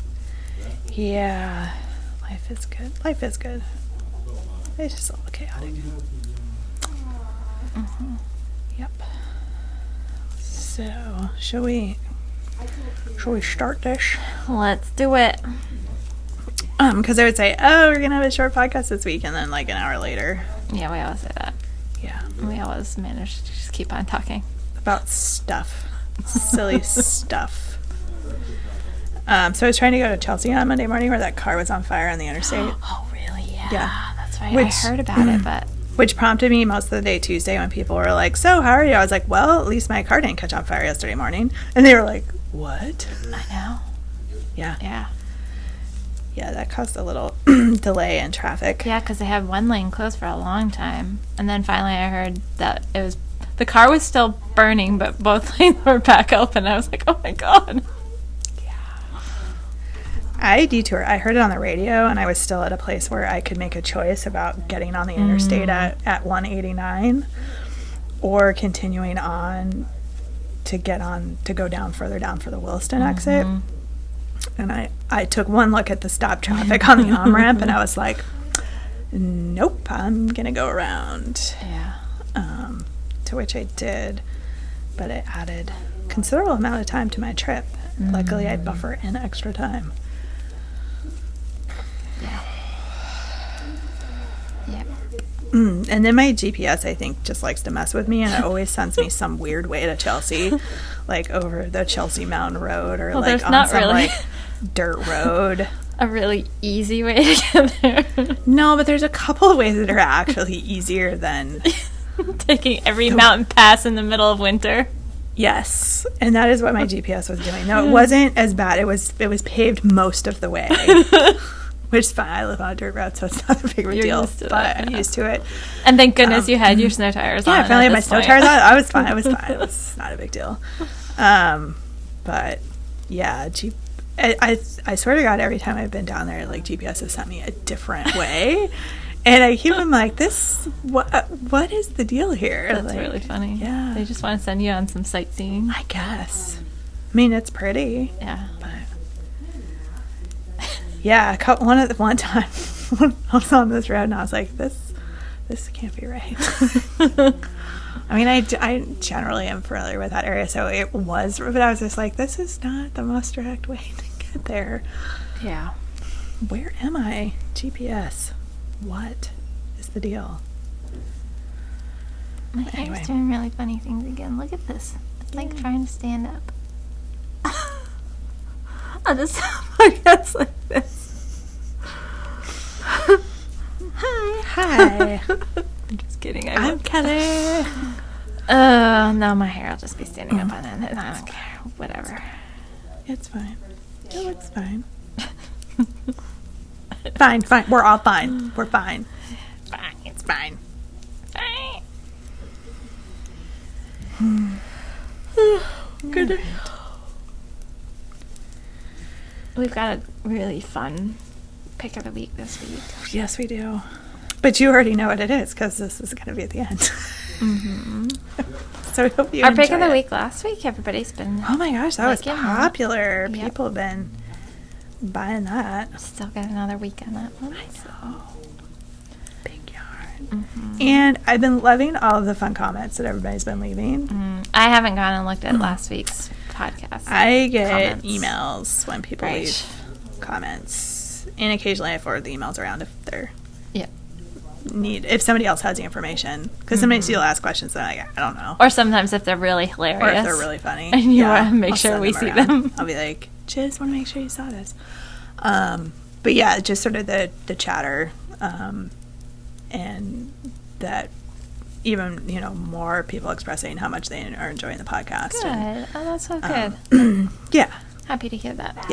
Yeah. Life is good. Life is good. It's just a little chaotic. Yep. So, shall we start this? Let's do it. Because I would say, oh, we're gonna have a short podcast this week, and then like an hour later, Yeah, we always say that. yeah, We always manage to just keep on talking. about stuff, silly stuff. So I was trying to go to Chelsea on Monday morning, where that car was on fire on the interstate, Oh, really? Yeah. Yeah. That's right. Which- I heard about it, but which prompted me most of the day Tuesday when people were like, "So how are you?" I was like, "Well, at least my car didn't catch on fire yesterday morning," and they were like, "What?" I know. Yeah, Yeah. yeah, that caused a little delay in traffic. Yeah, because they had one lane closed for a long time. And then finally I heard that the car was still burning, but both lanes were back open. I was like, oh my God. I detoured. I heard it on the radio, and I was still at a place where I could make a choice about getting on the interstate at 189 or continuing on to go down further down for the Williston exit. And I took one look at the stop traffic on the on-ramp, and I was like, nope, I'm going to go around. Yeah. To which I did, but it added considerable amount of time to my trip. Luckily, I buffer in extra time. Yeah. And then my GPS, I think, just likes to mess with me, and it always sends me some weird way to Chelsea, like over the Chelsea Mountain Road, or Well, there's like on not some really like dirt road. a really easy way to get there. No, but there's a couple of ways that are actually easier than Taking every mountain pass in the middle of winter. yes, and that is what my GPS was doing. No, it wasn't as bad. It was paved most of the way. Which is fine. I live on a dirt road, so it's not a big You're deal. used to But that, I'm yeah. used to it. And thank goodness you had your snow tires on. Yeah, I finally had at my this snow point. tires on. I was fine. It was not a big deal. But yeah, I swear to God, every time I've been down there, like GPS has sent me a different way, and I keep them like, this. What is the deal here? That's Like, really funny. Yeah, They just want to send you on some sightseeing. I guess. I mean, it's pretty. Yeah. But yeah, one time I was on this road and I was like, this can't be right. I mean, I generally am familiar with that area, so it was, but I was just like, this is not the most direct way to get there. Yeah. Where am I? GPS. What is the deal? My hair's Anyway. doing really funny things again. Look at this. It's like trying to stand up. I'll just podcast like this. Hi. I'm just kidding. I'm Kelly. No, my hair will just be standing up on it. I don't care. Whatever. It's fine. It looks fine. Fine. We're all fine. We're fine. Fine. It's fine. Fine. Good. We've got a really fun pick of the week this week. Yes, we do. But you already know what it is because this is going to be at the end. Mm-hmm. So I hope you Our enjoy pick of the it. week last week, everybody's been... Oh my gosh, that was liking popular. that. Yep. People have been buying that. Still got another week on that one. Big yarn. Mm-hmm. And I've been loving all of the fun comments that everybody's been leaving. I haven't gone and looked at last week's podcast. I get comments. emails when people Right. leave comments. And occasionally I forward the emails around if they're Yeah. if somebody else has the information. Because sometimes you'll ask questions that I don't know. Or sometimes if they're really hilarious. Or if they're really funny. And you want to I'll make sure send we see around. them. I'll be like, just want to make sure you saw this. But yeah, just sort of the chatter. And that even, more people expressing how much they are enjoying the podcast. Good. And, Oh, that's so good. yeah. Happy to hear that.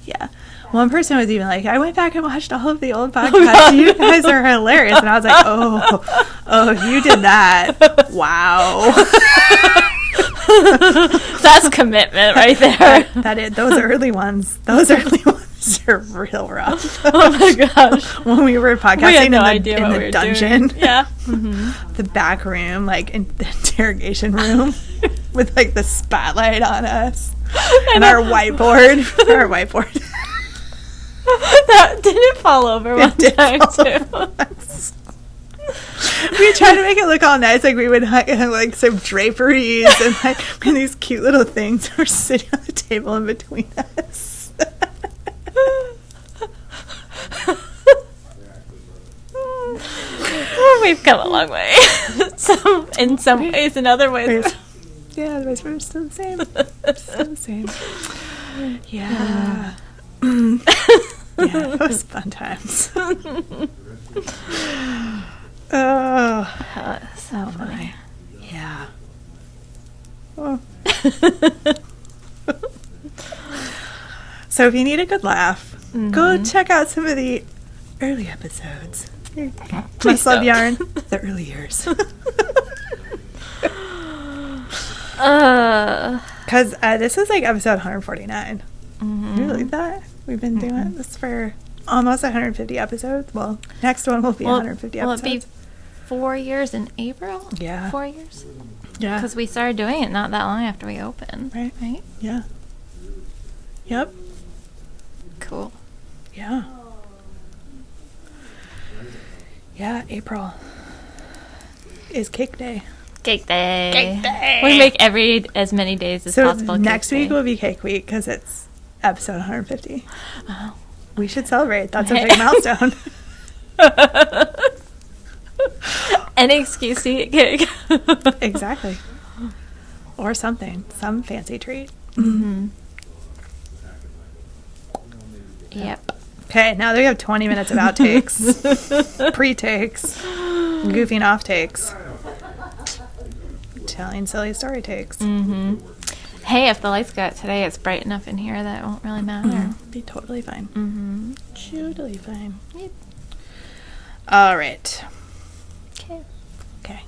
Yeah. One person was even like, I went back and watched all of the old podcasts. You guys are hilarious. And I was like, oh, you did that. Wow. That's commitment right there. Those early ones are real rough. Oh my gosh. When we were podcasting We had no in idea what the we were dungeon. doing. Yeah. Mm-hmm. The back room, like in the interrogation room with like the spotlight on us. And our whiteboard. That didn't fall over one time too. We tried to make it look all nice, like we would hang like some draperies and like these cute little things were sitting on the table in between us. We've come a long way. In some ways, in other ways. Yeah, otherwise we're still the same. Still the same. Yeah. Yeah, it was fun times. Oh, So funny. yeah. Oh. So if you need a good laugh, go check out some of the early episodes. Must Love don't. Yarn, the early years. Because this is like episode 149. Can you believe that? We've been doing this for almost 150 episodes. Well, next one will be 150 will episodes. it be 4 years in April? Yeah. 4 years? Yeah. Because we started doing it not that long after we opened. Right. Right? Yeah. Yep. Cool. Yeah. Yeah, April is cake day. Cake day. Cake day. We make as many days as So possible. next cake week day. will be cake week because it's episode 150. Oh. We should celebrate. That's a big milestone. Any excuse to eat cake. Exactly. Or something. Some fancy treat. Mm-hmm. Yep. Okay, now that we have 20 minutes of outtakes, pre-takes, goofing off takes, telling silly story takes. Mm-hmm. Hey, if the lights go out today, it's bright enough in here that it won't really matter. Be totally fine. Mm-hmm. Totally fine. Yep. All right. Okay. Okay.